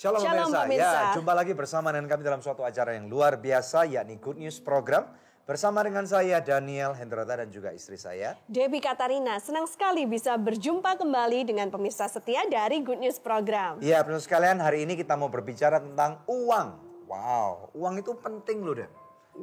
Shalom Shalom pemirsa. pemirsa. Ya, jumpa lagi bersama dengan kami dalam suatu acara yang luar biasa, yakni Good News Program. Bersama dengan saya Daniel Hendrota dan juga istri saya Debbie Katarina, senang sekali bisa berjumpa kembali dengan pemirsa setia dari Good News Program. Ya, pemirsa sekalian, hari ini kita mau berbicara tentang uang. Wow, uang itu penting loh, Deb.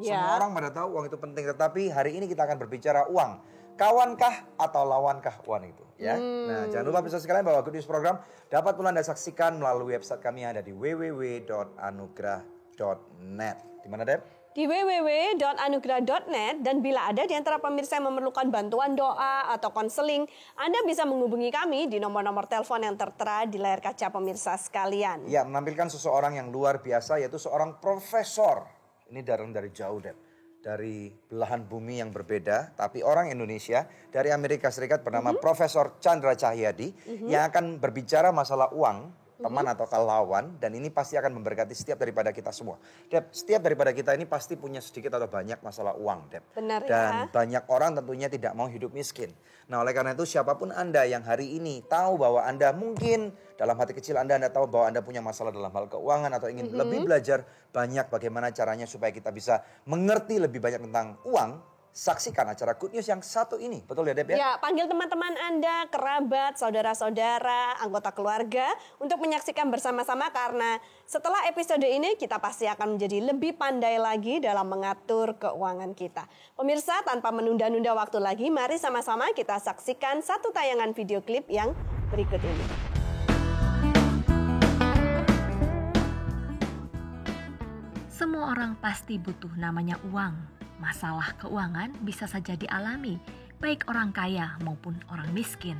Ya. Semua orang pada tahu uang itu penting, tetapi hari ini kita akan berbicara uang. Kawankah atau lawankah uang itu? Ya. Nah, jangan lupa pemirsa sekalian bahwa Good News Program dapat pula Anda saksikan melalui website kami yang ada di www.anugrah.net. Di mana, Deb? Di www.anugrah.net, dan bila ada di antara pemirsa yang memerlukan bantuan doa atau konseling, Anda bisa menghubungi kami di nomor-nomor telepon yang tertera di layar kaca pemirsa sekalian. Ya, menampilkan seseorang yang luar biasa, yaitu seorang profesor. Ini dari jauh, Deb. Dari belahan bumi yang berbeda, tapi orang Indonesia dari Amerika Serikat bernama Profesor Chandra Cahyadi yang akan berbicara masalah uang, teman atau lawan, dan ini pasti akan memberkati setiap daripada kita semua. Deb, setiap daripada kita ini pasti punya sedikit atau banyak masalah uang, Deb. Benar, dan ya. banyak orang tentunya tidak mau hidup miskin. Nah, oleh karena itu siapapun Anda yang hari ini tahu bahwa Anda mungkin dalam hati kecil Anda tahu bahwa Anda punya masalah dalam hal keuangan atau ingin lebih belajar banyak bagaimana caranya supaya kita bisa mengerti lebih banyak tentang uang. Saksikan acara Good News yang satu ini. Betul ya, Deb ya? Ya, panggil teman-teman Anda, kerabat, saudara-saudara, anggota keluarga untuk menyaksikan bersama-sama, karena setelah episode ini kita pasti akan menjadi lebih pandai lagi dalam mengatur keuangan kita. Pemirsa, tanpa menunda-nunda waktu lagi, mari sama-sama kita saksikan satu tayangan video klip yang berikut ini. Semua orang pasti butuh namanya uang. Masalah keuangan bisa saja dialami, baik orang kaya maupun orang miskin.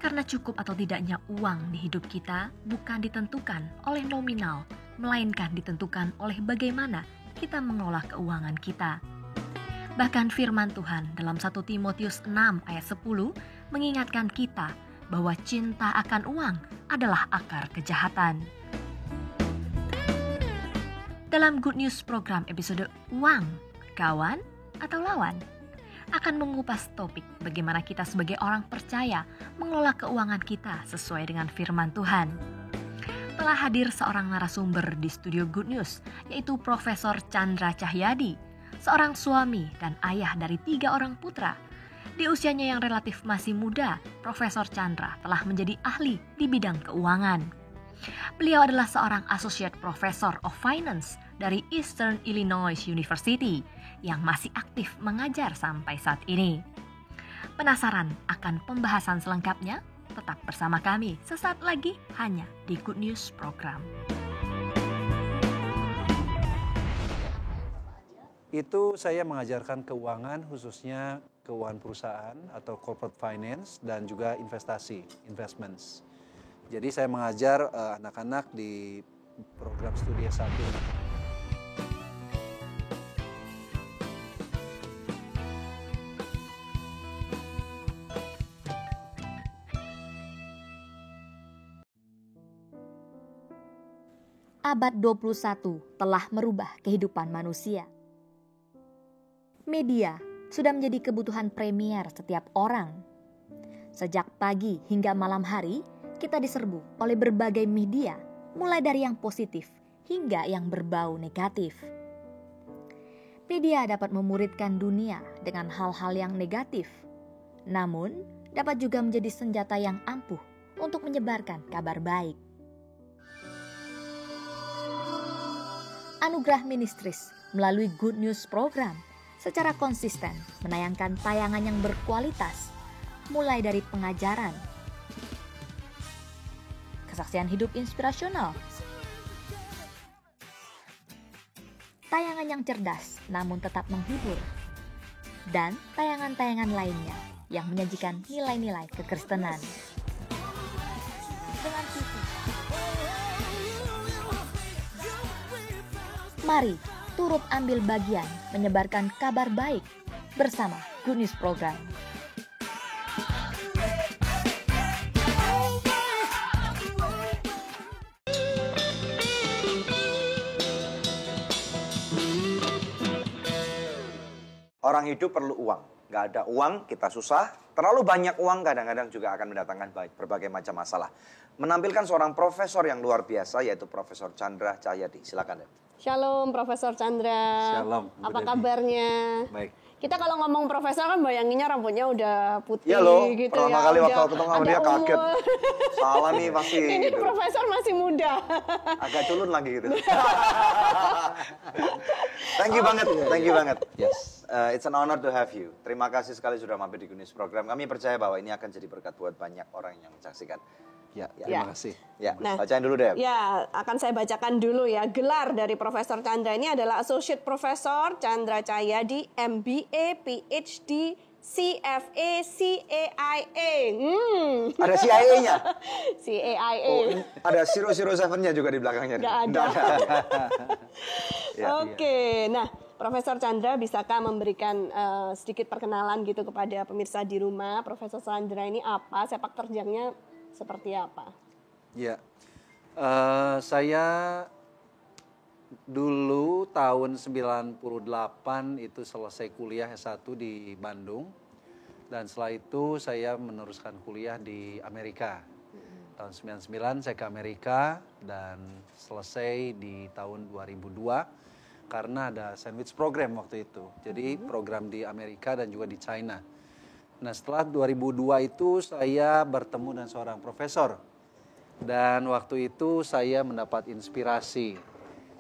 Karena cukup atau tidaknya uang di hidup kita bukan ditentukan oleh nominal, melainkan ditentukan oleh bagaimana kita mengelola keuangan kita. Bahkan firman Tuhan dalam 1 Timotius 6 ayat 10 mengingatkan kita bahwa cinta akan uang adalah akar kejahatan. Dalam Good News Program episode Uang, Kawan atau Lawan, akan mengupas topik bagaimana kita sebagai orang percaya mengelola keuangan kita sesuai dengan firman Tuhan. Telah hadir seorang narasumber di studio Good News, yaitu Profesor Chandra Cahyadi, seorang suami dan ayah dari 3 orang putra. Di usianya yang relatif masih muda, Profesor Chandra telah menjadi ahli di bidang keuangan. Beliau adalah seorang Associate Professor of Finance dari Eastern Illinois University yang masih aktif mengajar sampai saat ini. Penasaran akan pembahasan selengkapnya? Tetap bersama kami sesaat lagi hanya di Good News Program. Itu saya mengajarkan keuangan, khususnya keuangan perusahaan atau corporate finance dan juga investments. Jadi saya mengajar anak-anak di program studi S1. Abad 21 telah merubah kehidupan manusia. Media sudah menjadi kebutuhan premier setiap orang. Sejak pagi hingga malam hari, kita diserbu oleh berbagai media, mulai dari yang positif hingga yang berbau negatif. Media dapat memuridkan dunia dengan hal-hal yang negatif, namun dapat juga menjadi senjata yang ampuh untuk menyebarkan kabar baik. Anugrah Ministries melalui Good News Program secara konsisten menayangkan tayangan yang berkualitas, mulai dari pengajaran, kesaksian hidup inspirasional, tayangan yang cerdas namun tetap menghibur, dan tayangan-tayangan lainnya yang menyajikan nilai-nilai kekristenan. Dengan visi, mari turut ambil bagian menyebarkan kabar baik bersama Good News Program. Orang hidup perlu uang. Nggak ada uang, kita susah. Terlalu banyak uang kadang-kadang juga akan mendatangkan berbagai macam masalah. Menampilkan seorang profesor yang luar biasa, yaitu Profesor Chandra Cahyadi. Silakan, Deb. Shalom Profesor Chandra. Shalom, Bu Apa Debbie. kabarnya? Baik. Kita kalau ngomong profesor kan bayanginnya rambutnya udah putih Iya loh, gitu pertama ya. kali waktu udah aku ketemu sama ada dia kaget. umur. Salah nih pasti Ini gitu. profesor masih muda. Agak culun lagi gitu. Thank you banget. Yes. It's an honor to have you. Terima kasih sekali sudah mampir di Good News Program. Kami percaya bahwa ini akan jadi berkat buat banyak orang yang menyaksikan. Ya, Ya. terima kasih. Ya, Nah, bacain dulu deh. Ya, akan saya bacakan dulu ya. Gelar dari Profesor Chandra ini adalah Associate Professor Chandra Cahyadi, MBA, PhD, CFA, CAIA. Ada CIA-nya. CAIA. Ada 007-nya juga di belakangnya. Nggak ada. Ya. Oke, nah Profesor Chandra bisakah memberikan sedikit perkenalan gitu kepada pemirsa di rumah? Profesor Chandra ini apa? Sepak terjangnya seperti apa? Ya, saya dulu tahun 98 itu selesai kuliah S1 di Bandung. Dan setelah itu saya meneruskan kuliah di Amerika. Tahun 99 saya ke Amerika dan selesai di tahun 2002 karena ada sandwich program waktu itu. Jadi program di Amerika dan juga di China. Nah setelah 2002 itu saya bertemu dengan seorang profesor. Dan waktu itu saya mendapat inspirasi.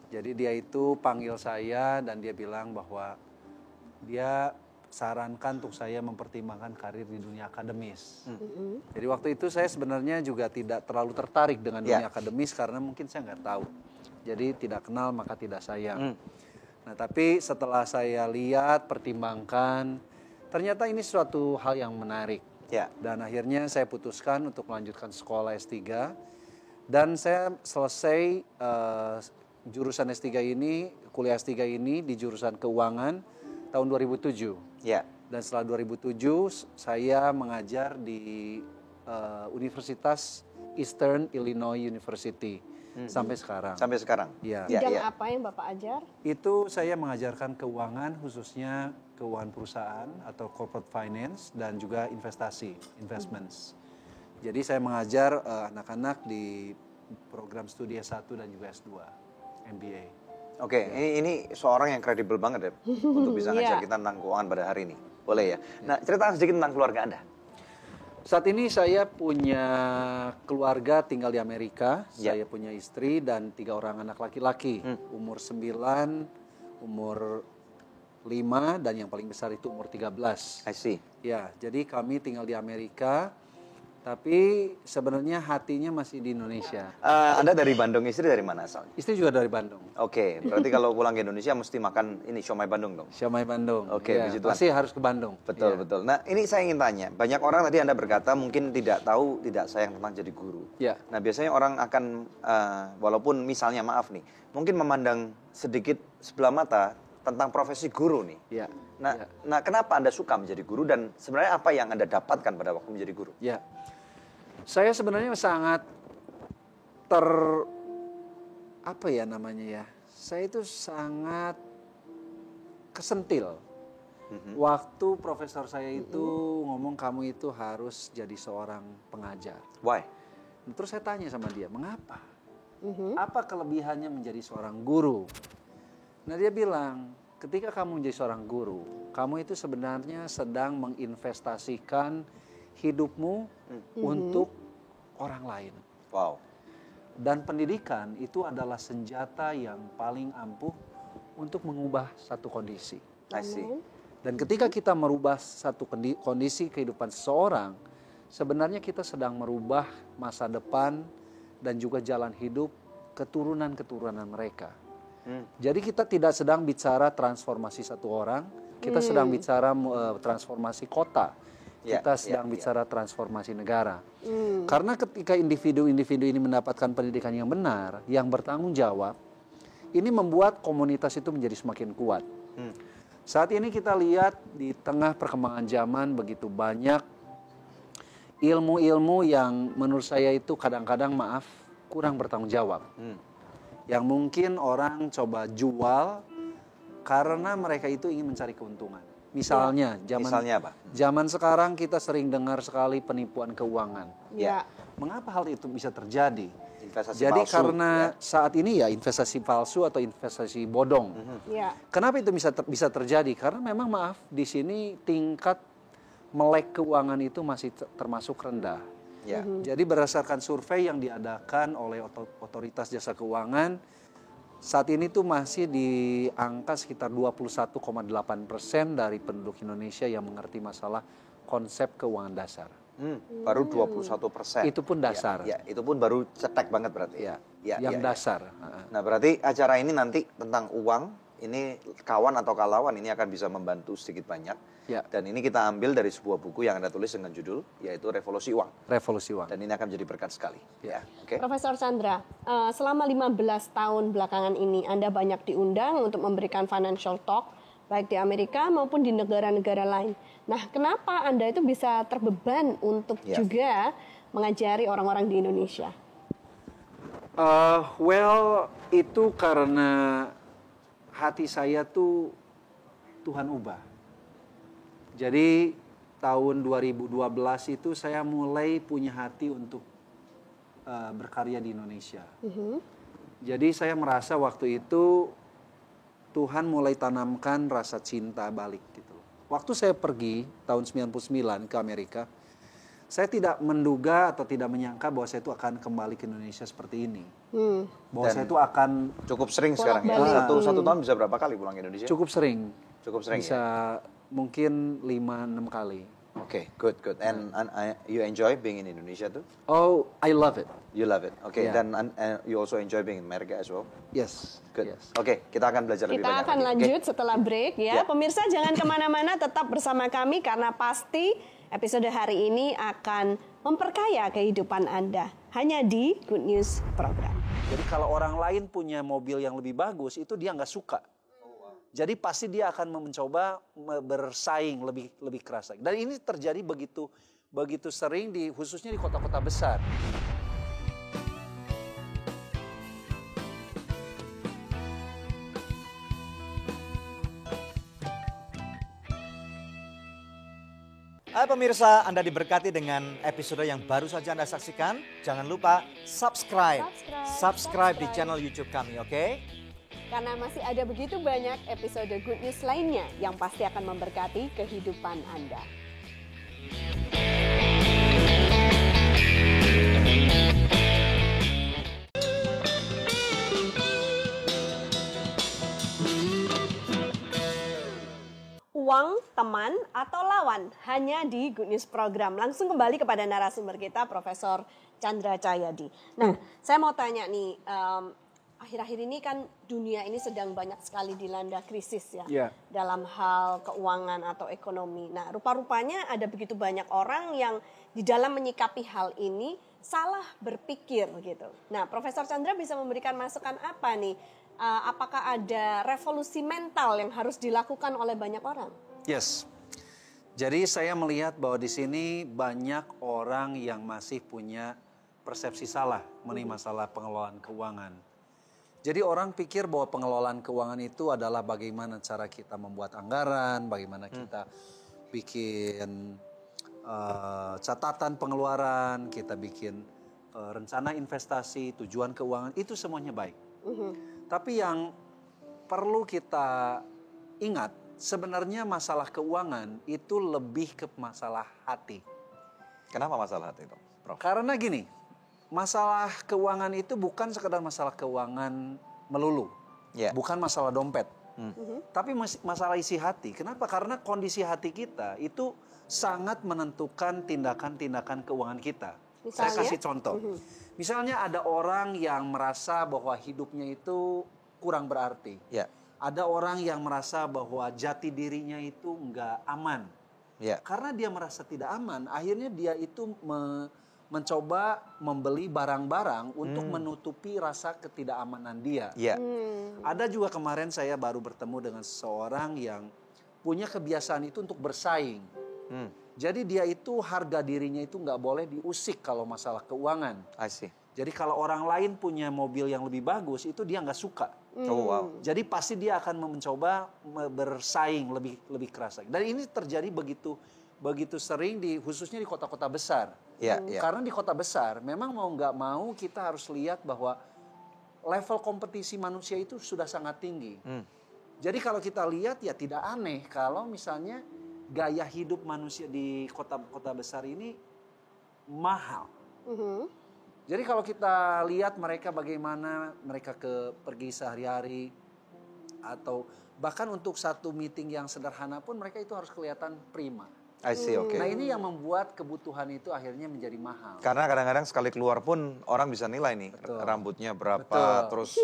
Jadi dia itu panggil saya dan dia bilang bahwa dia sarankan untuk saya mempertimbangkan karir di dunia akademis. Jadi waktu itu saya sebenarnya juga tidak terlalu tertarik dengan dunia akademis karena mungkin saya nggak tahu. Jadi tidak kenal maka tidak sayang. Nah tapi setelah saya lihat, pertimbangkan, ternyata ini suatu hal yang menarik. Ya. Dan akhirnya saya putuskan untuk melanjutkan sekolah S3. Dan saya selesai jurusan S3 ini, kuliah S3 ini di jurusan keuangan tahun 2007. Ya. Dan setelah 2007 saya mengajar di Universitas Eastern Illinois University sampai sekarang. Sampai sekarang. Ya. Bidang apa yang Bapak ajar? Itu saya mengajarkan keuangan, khususnya keuangan perusahaan atau corporate finance dan juga investasi, investments. Jadi saya mengajar anak-anak di program studi S1 dan juga S2, MBA. Oke, ini seorang yang kredibel banget ya untuk bisa ngajar Iya. kita tentang keuangan pada hari ini. Boleh ya? Nah, ceritakan sedikit tentang keluarga Anda. Saat ini saya punya keluarga tinggal di Amerika. Ya. Saya punya istri dan 3 orang anak laki-laki. Umur 9, umur 5, dan yang paling besar itu umur 13. I see. Ya, jadi kami tinggal di Amerika. Tapi sebenarnya hatinya masih di Indonesia. Anda dari Bandung, istri dari mana asalnya? Istri juga dari Bandung. Oke, berarti kalau pulang ke Indonesia mesti makan ini siomay Bandung dong. Siomay Bandung. Oke, Ya, puji Tuhan. pasti harus ke Bandung. Betul, Ya. betul. Nah, ini saya ingin tanya. Banyak orang tadi Anda berkata mungkin tidak tahu, tidak sayang tentang jadi guru. Ya. Nah, biasanya orang akan, walaupun misalnya maaf nih, mungkin memandang sedikit sebelah mata tentang profesi guru nih. Ya. Nah, nah, kenapa Anda suka menjadi guru dan sebenarnya apa yang Anda dapatkan pada waktu menjadi guru? Ya. Saya sebenarnya sangat apa ya namanya ya? Saya itu sangat kesentil. Waktu profesor saya itu ngomong kamu itu harus jadi seorang pengajar. Why? Terus saya tanya sama dia, mengapa? Apa kelebihannya menjadi seorang guru? Nah dia bilang, ketika kamu menjadi seorang guru, kamu itu sebenarnya sedang menginvestasikan hidupmu untuk orang lain. Wow. Dan pendidikan itu adalah senjata yang paling ampuh untuk mengubah satu kondisi. I see. Dan ketika kita merubah satu kondisi kehidupan seseorang, sebenarnya kita sedang merubah masa depan dan juga jalan hidup keturunan-keturunan mereka. Jadi kita tidak sedang bicara transformasi satu orang, kita sedang bicara transformasi kota. Kita sedang bicara transformasi negara. Karena ketika individu-individu ini mendapatkan pendidikan yang benar, yang bertanggung jawab, ini membuat komunitas itu menjadi semakin kuat. Saat ini kita lihat di tengah perkembangan zaman begitu banyak ilmu-ilmu yang menurut saya itu kadang-kadang kurang bertanggung jawab. Yang mungkin orang coba jual karena mereka itu ingin mencari keuntungan. Misalnya, Misalnya apa? zaman sekarang kita sering dengar sekali penipuan keuangan. Ya. Mengapa hal itu bisa terjadi? Investasi Jadi palsu, karena saat ini ya investasi palsu atau investasi bodong. Ya. Kenapa itu bisa terjadi? Karena memang maaf di sini tingkat melek keuangan itu masih termasuk rendah. Ya. Jadi berdasarkan survei yang diadakan oleh otoritas jasa keuangan, saat ini tuh masih di angka sekitar 21,8% dari penduduk Indonesia yang mengerti masalah konsep keuangan dasar. Baru 21%. Itu pun dasar. Ya, itu pun baru cetek banget berarti. Ya, Ya, yang ya, ya. dasar. Nah, berarti acara ini nanti tentang uang, ini kawan atau kawan ini akan bisa membantu sedikit banyak. Ya. Dan ini kita ambil dari sebuah buku yang Anda tulis dengan judul yaitu Revolusi Uang. Revolusi uang. Dan ini akan menjadi berkat sekali. Ya, oke. Profesor Chandra, selama 15 tahun belakangan ini Anda banyak diundang untuk memberikan financial talk baik di Amerika maupun di negara-negara lain. Nah, kenapa Anda itu bisa terbeban untuk juga mengajari orang-orang di Indonesia? Well, itu karena hati saya tuh Tuhan ubah. Jadi tahun 2012 itu saya mulai punya hati untuk berkarya di Indonesia. Jadi saya merasa waktu itu Tuhan mulai tanamkan rasa cinta balik gitu. Waktu saya pergi tahun 99 ke Amerika, saya tidak menduga atau tidak menyangka bahwa saya itu akan kembali ke Indonesia seperti ini. Bahwa saya itu akan Cukup sering sekarang ya. Satu tahun bisa berapa kali pulang ke Indonesia? cukup sering. Cukup sering Bisa ya. mungkin 5-6 kali. Oke, good. And you enjoy being in Indonesia too? Oh, I love it. You love it. Oke, Yeah. dan you also enjoy being in America as well? Yes. Good. Yes. Oke, kita akan belajar lebih Kita banyak akan lagi. lanjut setelah break ya. Ya. Pemirsa jangan kemana-mana, tetap bersama kami karena pasti episode hari ini akan memperkaya kehidupan Anda. Hanya di Good News Program. Jadi kalau orang lain punya mobil yang lebih bagus, itu dia nggak suka. Jadi pasti dia akan mencoba bersaing lebih keras lagi. Dan ini terjadi begitu sering khususnya di kota-kota besar. Hai pemirsa, Anda diberkati dengan episode yang baru saja Anda saksikan. Jangan lupa subscribe di channel YouTube kami, oke? Karena masih ada begitu banyak episode Good News lainnya yang pasti akan memberkati kehidupan Anda. Uang, teman, atau lawan hanya di Good News Program. Langsung kembali kepada narasumber kita, Profesor Chandra Cahyadi. Nah, saya mau tanya nih, akhir-akhir ini kan dunia ini sedang banyak sekali dilanda krisis ya, Yeah. dalam hal keuangan atau ekonomi. Nah, rupa-rupanya ada begitu banyak orang yang di dalam menyikapi hal ini salah berpikir gitu. Nah, Profesor Chandra bisa memberikan masukan apa nih? Apakah ada revolusi mental yang harus dilakukan oleh banyak orang? Yes. Jadi saya melihat bahwa di sini banyak orang yang masih punya persepsi salah mengenai masalah pengelolaan keuangan. Jadi orang pikir bahwa pengelolaan keuangan itu adalah bagaimana cara kita membuat anggaran, bagaimana kita bikin catatan pengeluaran, kita bikin rencana investasi, tujuan keuangan, itu semuanya baik. Tapi yang perlu kita ingat, sebenarnya masalah keuangan itu lebih ke masalah hati. Kenapa masalah hati itu, Prof? Karena gini, masalah keuangan itu bukan sekedar masalah keuangan melulu. Ya. Bukan masalah dompet. Tapi masalah isi hati. Kenapa? Karena kondisi hati kita itu sangat menentukan tindakan-tindakan keuangan kita. Saya Misalnya? kasih contoh. Misalnya ada orang yang merasa bahwa hidupnya itu kurang berarti. Ya. Ada orang yang merasa bahwa jati dirinya itu nggak aman. Ya. Karena dia merasa tidak aman, akhirnya dia itu mencoba membeli barang-barang untuk menutupi rasa ketidakamanan dia. Ya. Ada juga kemarin saya baru bertemu dengan seseorang yang punya kebiasaan itu untuk bersaing. Jadi dia itu harga dirinya itu nggak boleh diusik kalau masalah keuangan. I see. Jadi kalau orang lain punya mobil yang lebih bagus itu dia nggak suka. Oh wow. Jadi pasti dia akan mencoba bersaing lebih keras lagi. Dan ini terjadi begitu sering khususnya di kota-kota besar. Iya, iya. Karena di kota besar memang mau nggak mau kita harus lihat bahwa level kompetisi manusia itu sudah sangat tinggi. Jadi kalau kita lihat ya tidak aneh kalau misalnya gaya hidup manusia di kota-kota besar ini mahal. Jadi kalau kita lihat mereka bagaimana mereka pergi sehari-hari atau bahkan untuk satu meeting yang sederhana pun mereka itu harus kelihatan prima. I see, oke. Nah ini yang membuat kebutuhan itu akhirnya menjadi mahal. Karena kadang-kadang sekali keluar pun orang bisa nilai nih rambutnya berapa, terus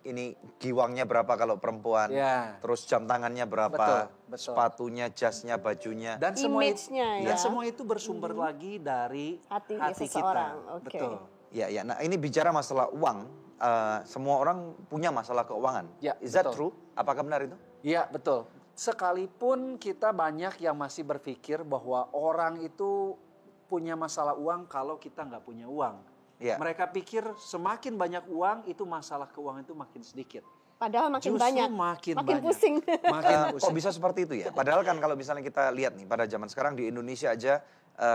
ini giwangnya berapa kalau perempuan, terus jam tangannya berapa, sepatunya, jasnya, bajunya. Dan Image-nya ya. Dan semua itu bersumber lagi dari hati seseorang. kita. Oke. Betul. Ya. Nah ini bicara masalah uang, semua orang punya masalah keuangan. Ya, Is that betul. true? Apakah benar itu? Iya betul. Sekalipun kita banyak yang masih berpikir bahwa orang itu punya masalah uang kalau kita nggak punya uang. Iya. Mereka pikir semakin banyak uang itu masalah keuangan itu makin sedikit. Padahal makin Justru banyak. makin pusing. Makin Kok bisa seperti itu ya? Padahal kan kalau misalnya kita lihat nih pada zaman sekarang di Indonesia aja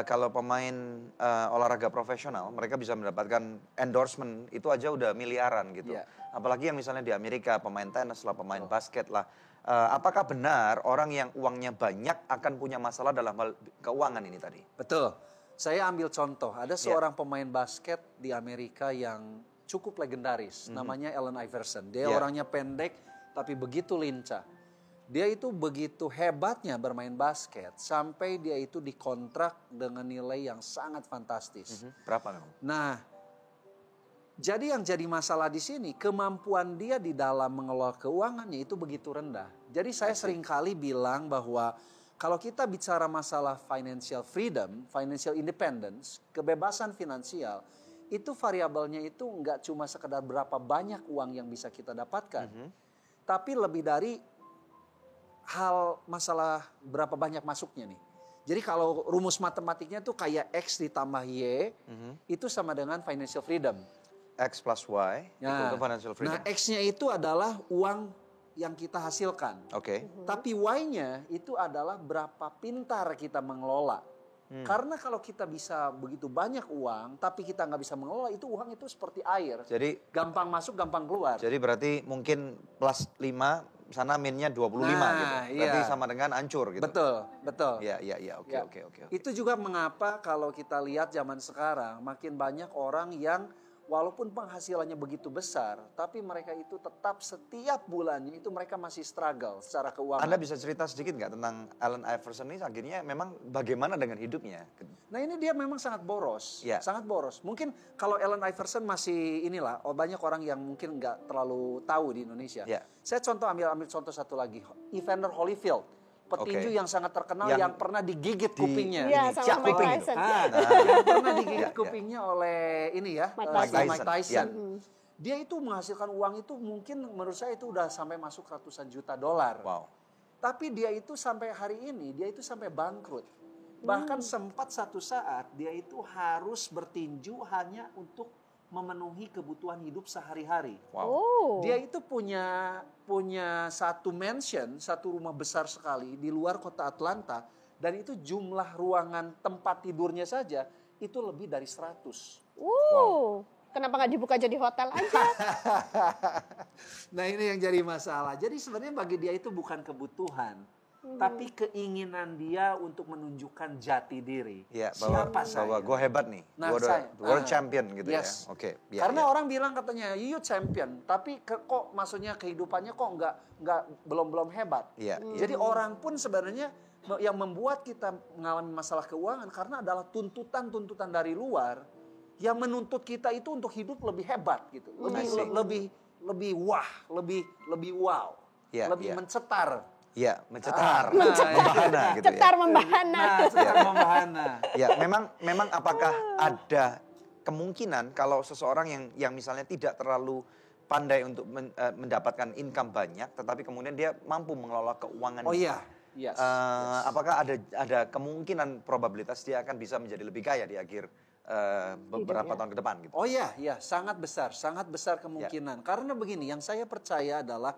kalau pemain olahraga profesional mereka bisa mendapatkan endorsement itu aja udah miliaran gitu. Yeah. Apalagi yang misalnya di Amerika pemain tenis lah, pemain basket lah. Apakah benar orang yang uangnya banyak akan punya masalah dalam hal keuangan ini tadi? Betul. Saya ambil contoh. Ada seorang pemain basket di Amerika yang cukup legendaris. Namanya Allen Iverson. Dia orangnya pendek tapi begitu lincah. Dia itu begitu hebatnya bermain basket sampai dia itu dikontrak dengan nilai yang sangat fantastis. Berapa memang? Nah, jadi yang jadi masalah di sini kemampuan dia di dalam mengelola keuangannya itu begitu rendah. Jadi saya seringkali bilang bahwa kalau kita bicara masalah financial freedom, financial independence, kebebasan finansial, itu variabelnya itu nggak cuma sekedar berapa banyak uang yang bisa kita dapatkan, tapi lebih dari hal masalah berapa banyak masuknya nih. Jadi kalau rumus matematiknya tuh kayak X ditambah Y, itu sama dengan financial freedom. X plus Y equal to financial freedom. Nah, X-nya itu adalah uang yang kita hasilkan. Oke. Tapi Y-nya itu adalah berapa pintar kita mengelola. Karena kalau kita bisa begitu banyak uang, tapi kita nggak bisa mengelola, itu uang itu seperti air. Jadi gampang masuk, gampang keluar. Jadi berarti mungkin plus 5, sana minnya 25 gitu. Berarti sama dengan hancur gitu. Betul. Iya, oke. Itu juga mengapa kalau kita lihat zaman sekarang makin banyak orang yang walaupun penghasilannya begitu besar, tapi mereka itu tetap setiap bulannya itu mereka masih struggle secara keuangan. Anda bisa cerita sedikit nggak tentang Allen Iverson ini akhirnya memang bagaimana dengan hidupnya? Nah ini dia memang sangat boros, sangat boros. Mungkin kalau Allen Iverson masih banyak orang yang mungkin nggak terlalu tahu di Indonesia. Saya ambil contoh satu lagi, Evander Holyfield. Petinju yang sangat terkenal yang pernah digigit kupingnya. Iya, sama Mike Tyson. Yang pernah digigit kupingnya oleh Mike Tyson. Dia itu menghasilkan uang itu mungkin menurut saya itu udah sampai masuk ratusan juta dolar. Wow. Tapi dia itu sampai hari ini, dia itu sampai bangkrut. Bahkan sempat satu saat dia itu harus bertinju hanya untuk memenuhi kebutuhan hidup sehari-hari. Wow. Dia itu punya satu mansion, satu rumah besar sekali di luar kota Atlanta. Dan itu jumlah ruangan tempat tidurnya saja itu lebih dari 100. Wow. Kenapa nggak dibuka jadi hotel aja? Nah ini yang jadi masalah. Jadi sebenarnya bagi dia itu bukan kebutuhan. Tapi keinginan dia untuk menunjukkan jati diri. Siapa saya? Bahwa gue hebat nih. Gue world champion gitu ya. Oke. Karena orang bilang katanya you champion, tapi kok maksudnya kehidupannya kok nggak belum hebat. Jadi orang pun sebenarnya yang membuat kita mengalami masalah keuangan karena adalah tuntutan dari luar yang menuntut kita itu untuk hidup lebih hebat gitu. Lebih wah, lebih wow. Lebih mencetar. Iya, membahana gitu Cetar membahana. Cetar membahana. Ya, memang apakah ada kemungkinan kalau seseorang yang misalnya tidak terlalu pandai untuk mendapatkan income banyak, tetapi kemudian dia mampu mengelola keuangan. Oh iya. Yes. Apakah ada kemungkinan probabilitas dia akan bisa menjadi lebih kaya di akhir beberapa tahun ke depan gitu. Oh iya, sangat besar kemungkinan. Karena begini, yang saya percaya adalah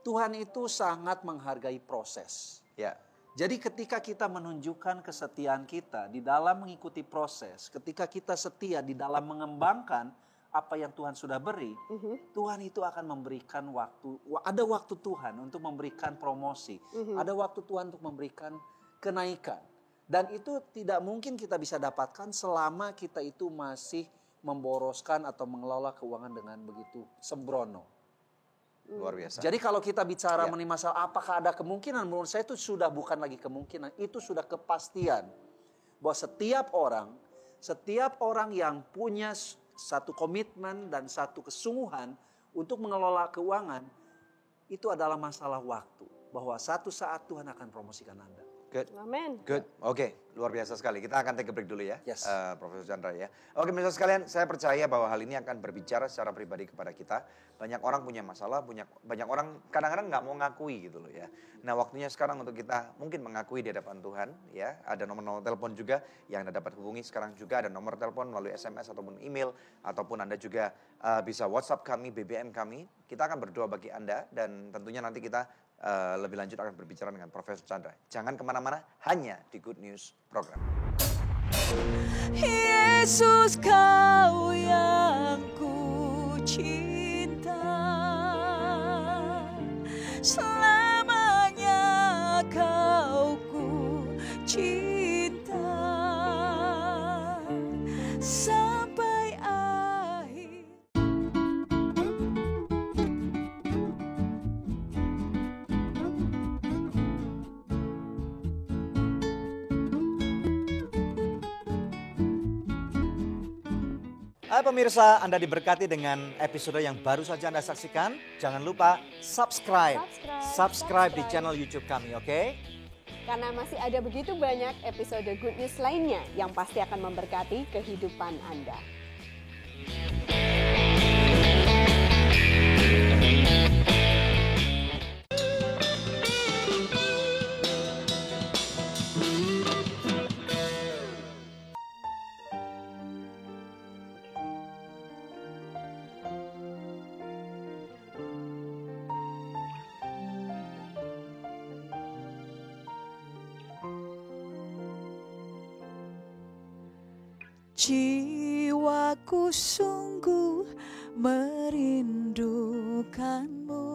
Tuhan itu sangat menghargai proses. Ya. Jadi ketika kita menunjukkan kesetiaan kita di dalam mengikuti proses, ketika kita setia di dalam mengembangkan apa yang Tuhan sudah beri, Tuhan itu akan memberikan waktu, ada waktu Tuhan untuk memberikan promosi, ada waktu Tuhan untuk memberikan kenaikan. Dan itu tidak mungkin kita bisa dapatkan selama kita itu masih memboroskan atau mengelola keuangan dengan begitu sembrono. Luar biasa. Jadi kalau kita bicara mengenai masalah apakah ada kemungkinan, menurut saya itu sudah bukan lagi kemungkinan, itu sudah kepastian. Bahwa setiap orang yang punya satu komitmen dan satu kesungguhan untuk mengelola keuangan, itu adalah masalah waktu. Bahwa satu saat Tuhan akan promosikan Anda. Good. Amin. Good. Oke, luar biasa sekali. Kita akan take a break dulu ya, Yes. Profesor Chandra ya. Oke, pemirsa sekalian, saya percaya bahwa hal ini akan berbicara secara pribadi kepada kita. Banyak orang punya masalah, banyak orang kadang-kadang nggak mau ngakui gitu loh ya. Nah, waktunya sekarang untuk kita mungkin mengakui di hadapan Tuhan ya. Ada nomor telepon juga yang Anda dapat hubungi sekarang juga. Ada nomor telepon melalui SMS ataupun email. Ataupun Anda juga bisa WhatsApp kami, BBM kami. Kita akan berdoa bagi Anda dan tentunya nanti kita lebih lanjut akan berbicara dengan Profesor Chandra. Jangan kemana-mana, hanya di Good News Program. Yesus, Kau yang ku cinta, selamanya Kau ku cinta sampai akhir. Hai pemirsa, Anda diberkati dengan episode yang baru saja Anda saksikan. Jangan lupa subscribe di channel YouTube kami, oke? Karena masih ada begitu banyak episode Good News lainnya yang pasti akan memberkati kehidupan Anda. Jiwaku sungguh merindukanmu,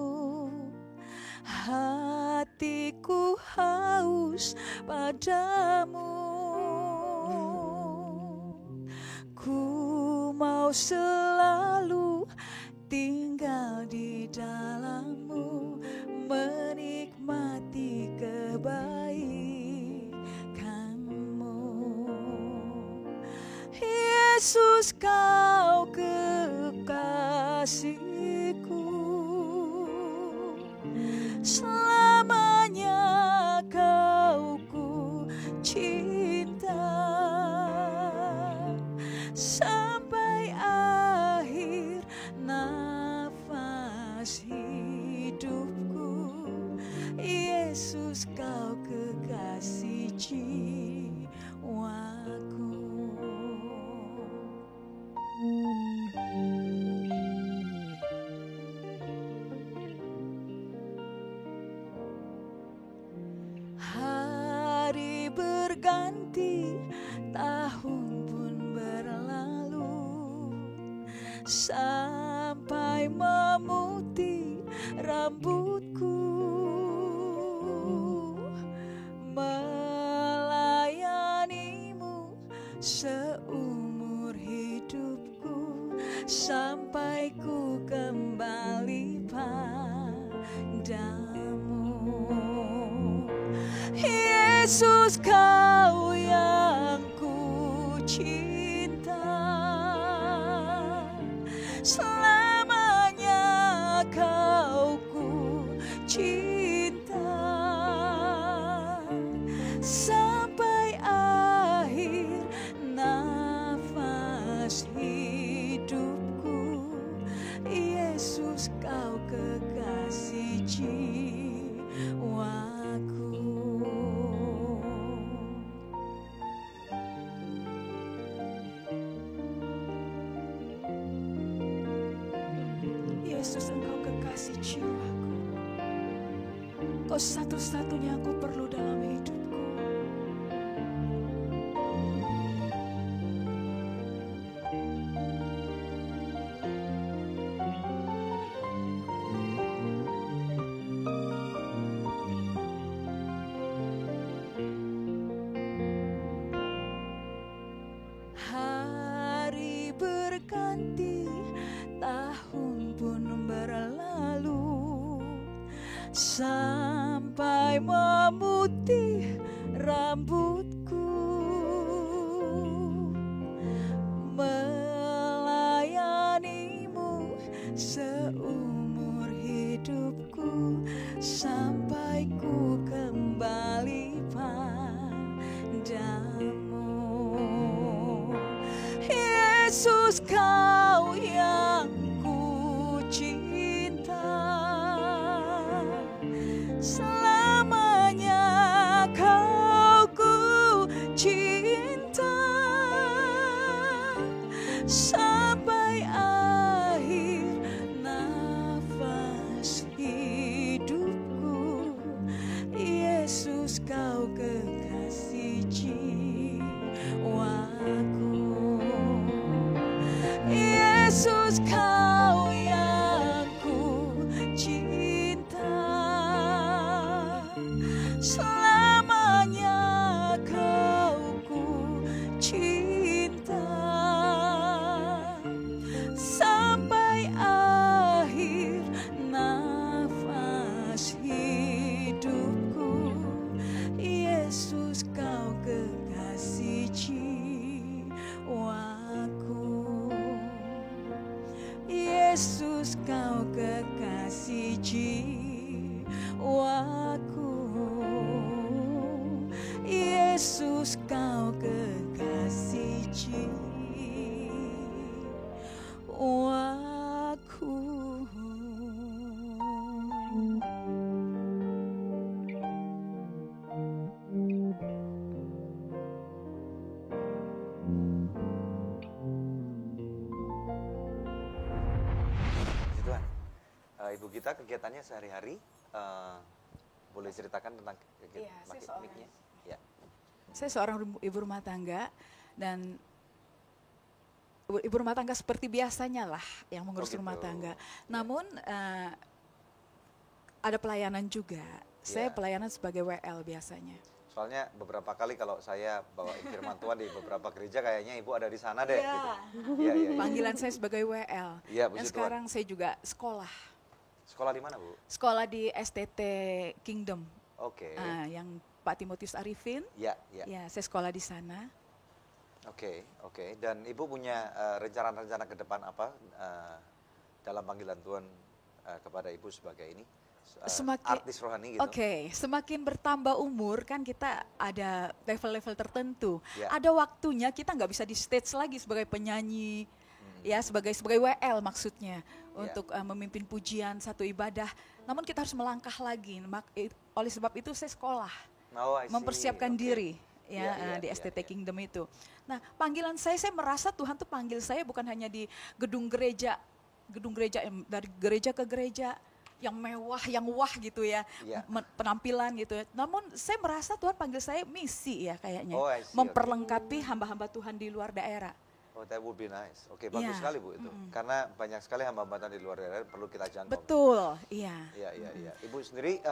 hatiku haus padamu. Ku mau selalu tinggal di dalammu, menikmati kebaikanmu. Yesus, Kau kekasihku, selamanya Kau ku cinta sampai akhir nafas hidupku. Yesus, Kau kekasih jiwaku. Hari berganti, tahun pun berlalu, sampai memutih rambutku, melayanimu seumur hidupku, sampai ku kembali padamu. Yesus, Kau yang ku cinta, selamanya Kau satu-satunya aku perlu dalam hidupku. Hari berganti, tahun pun berlalu, sampai memutih rambutku, melayanimu seumur hidupku, sampai ku kembali padamu. Yesus, kau yang ku cinta, selamanya kau ku cinta, sampai akhir nafas hidupku. Yesus, kau kekasih jiwaku. Yesus, kau yang ku cinta, selamanya kau ku cinta, sampai akhir nafas hidupku. Yesus, kau kekasih jiwaku. Yesus, kau kekasih jiwaku. Yesus, kau kekasih jiwaku. Puji Tuhan. Ibu Gita kegiatannya sehari-hari, boleh ceritakan tentang Iya, saya seorang. mic-nya? Ya. Saya seorang ibu rumah tangga, dan ibu rumah tangga seperti biasanya lah yang mengurus gitu. rumah tangga. Namun ada pelayanan juga. Saya Ya. pelayanan sebagai WL biasanya. Soalnya beberapa kali kalau saya bawa firman Tuhan di beberapa gereja, kayaknya ibu ada di sana deh. Iya. Gitu. Iya, iya, iya. Panggilan saya sebagai WL. Iya, Dan puji Tuhan. sekarang saya juga sekolah. Sekolah di mana, Bu? Sekolah di STT Kingdom. Oke. Yang Pak Timotius Arifin. Ya, ya. Ya, saya sekolah di sana. Oke, oke. Dan ibu punya rencana-rencana ke depan apa dalam panggilan Tuhan kepada ibu sebagai ini? Artis rohani gitu. Oke, semakin bertambah umur kan kita ada level-level tertentu. Ya. Ada waktunya kita nggak bisa di stage lagi sebagai penyanyi, ya sebagai WL maksudnya untuk memimpin pujian satu ibadah. Namun kita harus melangkah lagi. Oleh sebab itu saya sekolah, Oh, I see. mempersiapkan Oke. diri Iya, iya, di iya, STT iya. Kingdom itu. Nah, panggilan saya merasa Tuhan tuh panggil saya bukan hanya di gedung gereja dari gereja ke gereja yang mewah, yang wah gitu ya, Iya. penampilan gitu ya. Namun saya merasa Tuhan panggil saya misi ya kayaknya, Oh, I see, memperlengkapi hamba-hamba Tuhan di luar daerah. Oh, that would be nice. Oke, bagus Iya. sekali Bu itu. Karena banyak sekali hamba-hamba di luar daerah perlu kita jangkau. Betul, iya. Iya, iya, iya. Ibu sendiri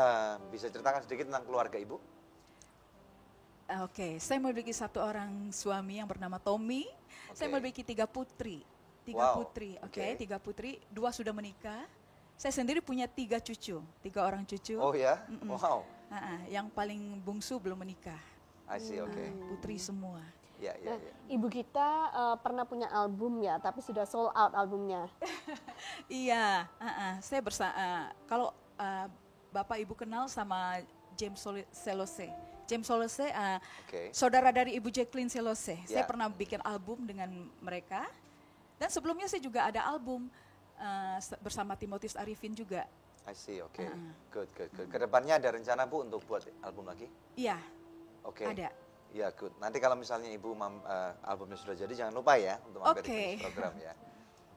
bisa ceritakan sedikit tentang keluarga Ibu? Oke, saya memiliki satu orang suami yang bernama Tommy. Saya Oke. memiliki 3 putri. Wow, Oke, oke. 3 putri, 2 sudah menikah. Saya sendiri punya 3 cucu, 3 orang cucu. Oh ya? Wow. Yang paling bungsu belum menikah. I see, oke. Putri semua. Iya, iya, Nah, iya. Ibu kita pernah punya album ya, tapi sudah sold out albumnya. Iya, saya kalau Bapak Ibu kenal sama James Selose. James Selose, Oke. saudara dari Ibu Jacqueline Selose. Saya Ya. pernah bikin album dengan mereka. Dan sebelumnya saya juga ada album bersama Timotius Arifin juga. I see, oke. Good, good, good. Kedepannya ada rencana Bu untuk buat album lagi? Iya, Oke. ada. Ya, good. Nanti kalau misalnya Ibu albumnya sudah jadi, jangan lupa ya untuk mampir Oke. di program ya.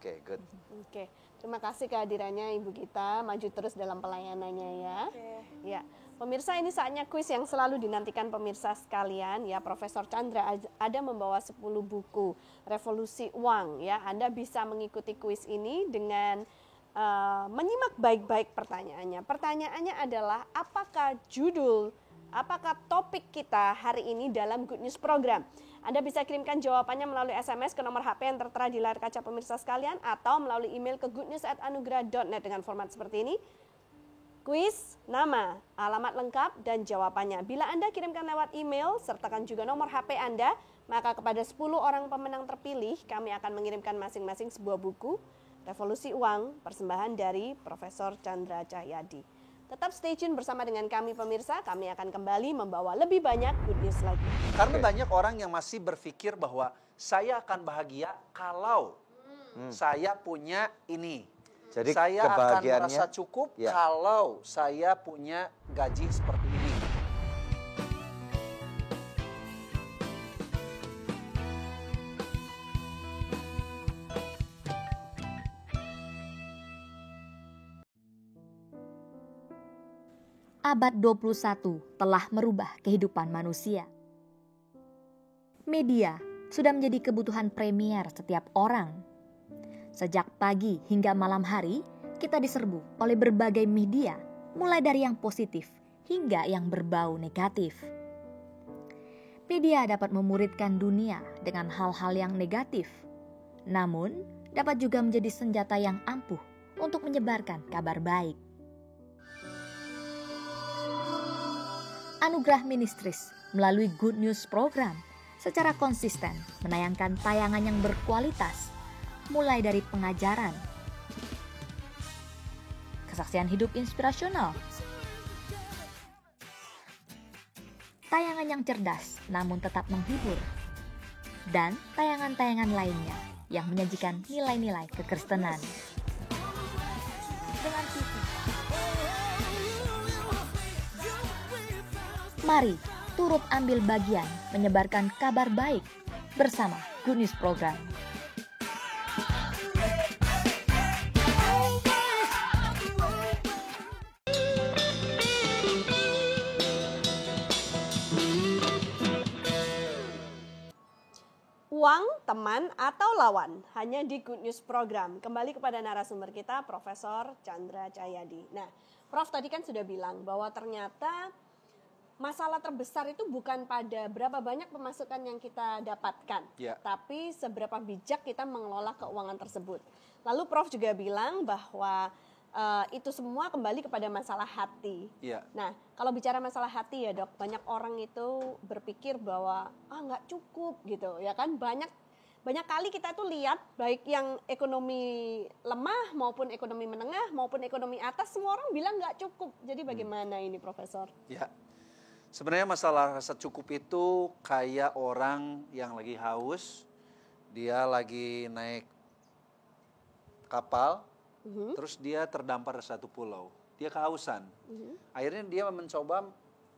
Oke, good. Oke, terima kasih kehadirannya Ibu Gita, maju terus dalam pelayanannya ya. Ya, pemirsa, ini saatnya kuis yang selalu dinantikan pemirsa sekalian ya. Profesor Chandra ada membawa 10 buku Revolusi Uang ya. Anda bisa mengikuti kuis ini dengan menyimak baik-baik pertanyaannya. Pertanyaannya adalah apakah topik kita hari ini dalam Good News Program? Anda bisa kirimkan jawabannya melalui SMS ke nomor HP yang tertera di layar kaca pemirsa sekalian atau melalui email ke goodnews@anugerah.net dengan format seperti ini. Kuis, nama, alamat lengkap, dan jawabannya. Bila Anda kirimkan lewat email, sertakan juga nomor HP Anda, maka kepada 10 orang pemenang terpilih, kami akan mengirimkan masing-masing sebuah buku Revolusi Uang, persembahan dari Profesor Chandra Cahyadi. Tetap stay tune bersama dengan kami pemirsa, kami akan kembali membawa lebih banyak good news lagi. Karena banyak orang yang masih berpikir bahwa saya akan bahagia kalau saya punya ini. Jadi saya akan kebahagiaannya merasa cukup kalau saya punya gaji seperti ini. Abad 21 telah merubah kehidupan manusia. Media sudah menjadi kebutuhan premier setiap orang. Sejak pagi hingga malam hari, kita diserbu oleh berbagai media, mulai dari yang positif hingga yang berbau negatif. Media dapat memuridkan dunia dengan hal-hal yang negatif, namun dapat juga menjadi senjata yang ampuh untuk menyebarkan kabar baik. Anugerah Ministries melalui Good News Program secara konsisten menayangkan tayangan yang berkualitas, mulai dari pengajaran, kesaksian hidup inspirasional, tayangan yang cerdas namun tetap menghibur, dan tayangan-tayangan lainnya yang menyajikan nilai-nilai kekristenan. Dengan TV, mari turut ambil bagian menyebarkan kabar baik bersama Good News Program. Uang, teman, atau lawan? Hanya di Good News Program. Kembali kepada narasumber kita, Profesor Chandra Cahyadi. Nah, Prof tadi kan sudah bilang bahwa ternyata masalah terbesar itu bukan pada berapa banyak pemasukan yang kita dapatkan, tapi seberapa bijak kita mengelola keuangan tersebut. Lalu Prof juga bilang bahwa itu semua kembali kepada masalah hati. Nah, kalau bicara masalah hati ya Dok, banyak orang itu berpikir bahwa nggak cukup gitu, ya kan? Banyak kali kita tuh lihat baik yang ekonomi lemah maupun ekonomi menengah maupun ekonomi atas, semua orang bilang nggak cukup. Jadi bagaimana ini Profesor? Ya. Sebenarnya masalah rasa cukup itu kayak orang yang lagi haus, dia lagi naik kapal, terus dia terdampar di satu pulau, dia kehausan. Akhirnya dia mencoba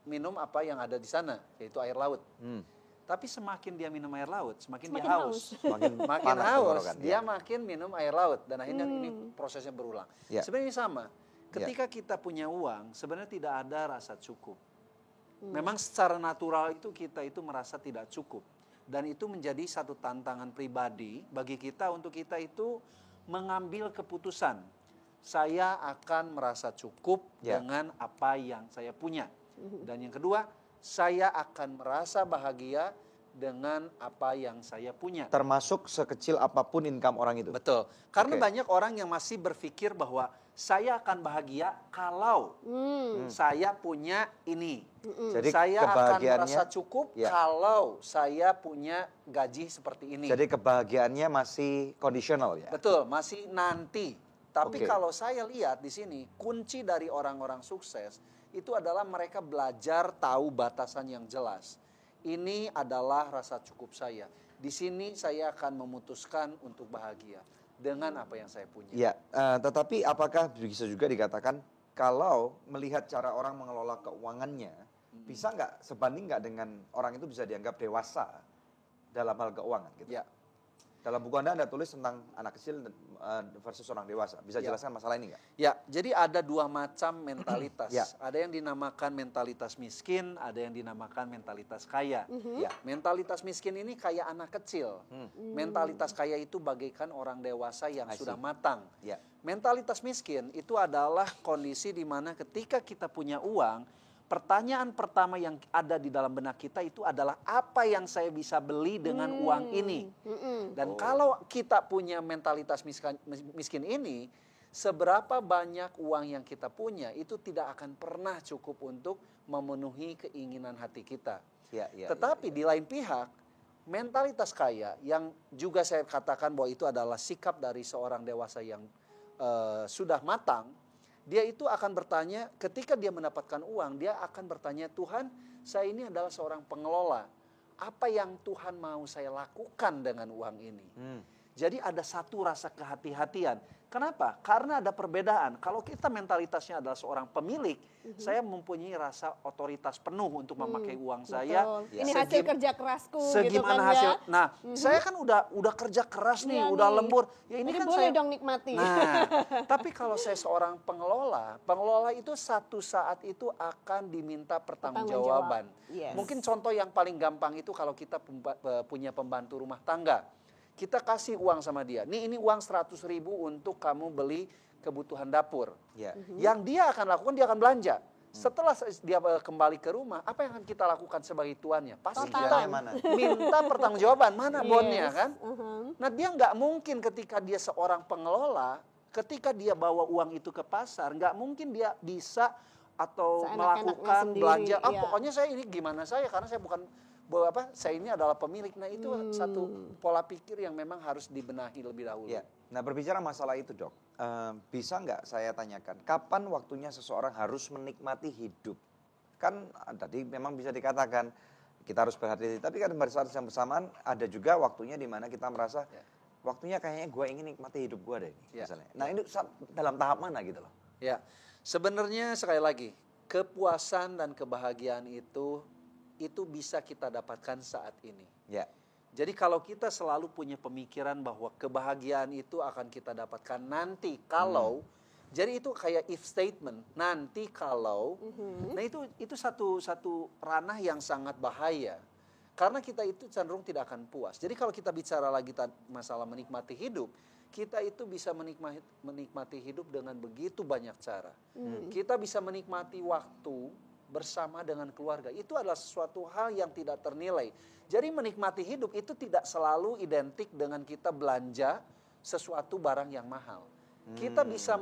minum apa yang ada di sana, yaitu air laut. Tapi semakin dia minum air laut, semakin dia haus. Makin haus, dia makin minum air laut. Dan akhirnya ini prosesnya berulang. Sebenarnya ini sama, ketika kita punya uang, sebenarnya tidak ada rasa cukup. Memang secara natural itu kita itu merasa tidak cukup. Dan itu menjadi satu tantangan pribadi bagi kita untuk kita itu mengambil keputusan. Saya akan merasa cukup dengan apa yang saya punya. Dan yang kedua, saya akan merasa bahagia dengan apa yang saya punya. Termasuk sekecil apapun income orang itu. Betul. Karena banyak orang yang masih berpikir bahwa saya akan bahagia kalau saya punya ini. Jadi saya akan merasa cukup kalau saya punya gaji seperti ini. Jadi kebahagiaannya masih kondisional ya? Betul, masih nanti. Tapi kalau saya lihat di sini, kunci dari orang-orang sukses itu adalah mereka belajar tahu batasan yang jelas. Ini adalah rasa cukup saya. Di sini saya akan memutuskan untuk bahagia dengan apa yang saya punya. Ya, tetapi apakah bisa juga dikatakan kalau melihat cara orang mengelola keuangannya, bisa nggak sebanding nggak dengan orang itu bisa dianggap dewasa dalam hal keuangan? Gitu? Ya, Dalam buku Anda tulis tentang anak kecil versus orang dewasa. Bisa jelaskan masalah ini nggak? Ya, jadi ada dua macam mentalitas. Ya. Ada yang dinamakan mentalitas miskin, ada yang dinamakan mentalitas kaya. Ya. Mentalitas miskin ini kayak anak kecil. Mentalitas kaya itu bagaikan orang dewasa yang sudah matang. Ya. Mentalitas miskin itu adalah kondisi di mana ketika kita punya uang, pertanyaan pertama yang ada di dalam benak kita itu adalah apa yang saya bisa beli dengan uang ini. Dan kalau kita punya mentalitas miskin ini, seberapa banyak uang yang kita punya itu tidak akan pernah cukup untuk memenuhi keinginan hati kita. Tetapi di lain pihak, mentalitas kaya yang juga saya katakan bahwa itu adalah sikap dari seorang dewasa yang sudah matang, dia itu akan bertanya, ketika dia mendapatkan uang, dia akan bertanya, Tuhan, saya ini adalah seorang pengelola. Apa yang Tuhan mau saya lakukan dengan uang ini? Jadi ada satu rasa kehati-hatian. Kenapa? Karena ada perbedaan. Kalau kita mentalitasnya adalah seorang pemilik, saya mempunyai rasa otoritas penuh untuk memakai uang saya. Ini hasil kerja kerasku gitu kan hasil. ya. Nah, saya kan udah kerja keras nih, udah lembur. Ya ini jadi kan boleh saya dong nikmati. Nah, tapi kalau saya seorang pengelola itu satu saat itu akan diminta pertanggungjawaban. Yes. Mungkin contoh yang paling gampang itu kalau kita punya pembantu rumah tangga. Kita kasih uang sama dia. Ini uang 100.000 untuk kamu beli kebutuhan dapur. Yang dia akan lakukan, dia akan belanja. Setelah dia kembali ke rumah, apa yang akan kita lakukan sebagai tuannya? Pasti kita minta pertanggungjawaban. Mana bonnya kan? Nah, dia nggak mungkin ketika dia seorang pengelola, ketika dia bawa uang itu ke pasar, nggak mungkin dia bisa atau melakukan belanja. Pokoknya saya ini gimana saya, karena saya bukan saya ini adalah pemilik. Nah, itu satu pola pikir yang memang harus dibenahi lebih dahulu. Nah, berbicara masalah itu, Dok, bisa nggak saya tanyakan, kapan waktunya seseorang harus menikmati hidup? Kan tadi memang bisa dikatakan kita harus berhati-hati, tapi kan pada saat yang bersamaan ada juga waktunya di mana kita merasa waktunya kayaknya gue ingin nikmati hidup gue deh, misalnya. Nah, ini dalam tahap mana gitu loh? Ya, sebenarnya sekali lagi, kepuasan dan kebahagiaan itu bisa kita dapatkan saat ini. Jadi kalau kita selalu punya pemikiran bahwa kebahagiaan itu akan kita dapatkan nanti kalau, jadi itu kayak if statement, nanti kalau. Nah, itu satu ranah yang sangat bahaya. Karena kita itu cenderung tidak akan puas. Jadi kalau kita bicara lagi masalah menikmati hidup, kita itu bisa menikmati hidup dengan begitu banyak cara. Kita bisa menikmati waktu bersama dengan keluarga. Itu adalah sesuatu hal yang tidak ternilai. Jadi menikmati hidup itu tidak selalu identik dengan kita belanja sesuatu barang yang mahal. Kita bisa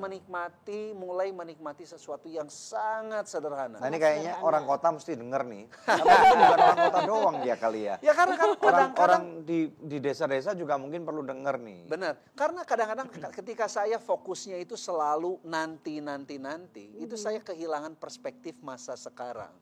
mulai menikmati sesuatu yang sangat sederhana. Nah, ini kayaknya orang kota mesti denger nih. Tapi itu bukan orang kota doang dia kali ya. Ya karena kan orang di desa-desa juga mungkin perlu denger nih. Benar. Karena kadang-kadang ketika saya fokusnya itu selalu nanti, itu saya kehilangan perspektif masa sekarang.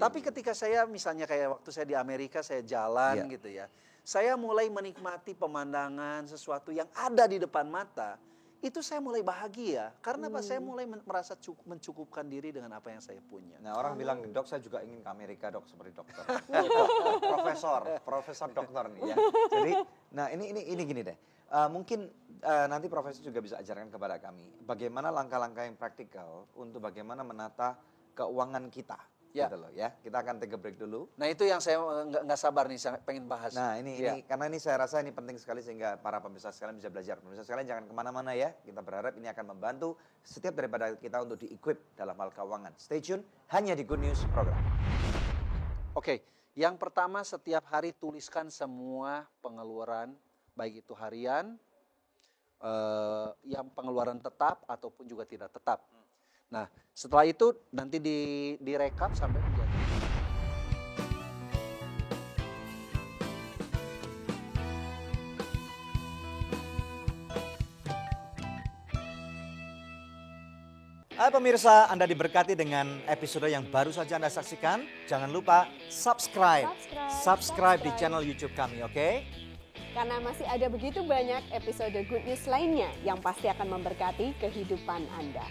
Tapi ketika saya misalnya kayak waktu saya di Amerika, saya jalan gitu ya. Saya mulai menikmati pemandangan sesuatu yang ada di depan mata. Itu saya mulai bahagia. Karena saya mulai merasa mencukupkan diri dengan apa yang saya punya. Nah, orang bilang, Dok, saya juga ingin ke Amerika, Dok, seperti dokter. Profesor dokter nih ya. Jadi, nah ini gini deh. Mungkin nanti profesor juga bisa ajarkan kepada kami bagaimana langkah-langkah yang praktikal untuk bagaimana menata keuangan kita. Gitu loh ya. Kita akan take a break dulu. Nah, itu yang saya nggak sabar nih, saya pengen bahas. Nah, ini karena ini saya rasa ini penting sekali sehingga para pemirsa sekalian bisa belajar. Pemirsa sekalian jangan kemana-mana ya. Kita berharap ini akan membantu setiap daripada kita untuk di-equip dalam hal keuangan. Stay tune hanya di Good News Program. Oke, yang pertama setiap hari tuliskan semua pengeluaran, baik itu harian, yang pengeluaran tetap ataupun juga tidak tetap. Nah, setelah itu nanti direkap sampai menjadi. Hai pemirsa, Anda diberkati dengan episode yang baru saja Anda saksikan. Jangan lupa subscribe di channel YouTube kami, oke? Karena masih ada begitu banyak episode Good News lainnya yang pasti akan memberkati kehidupan Anda.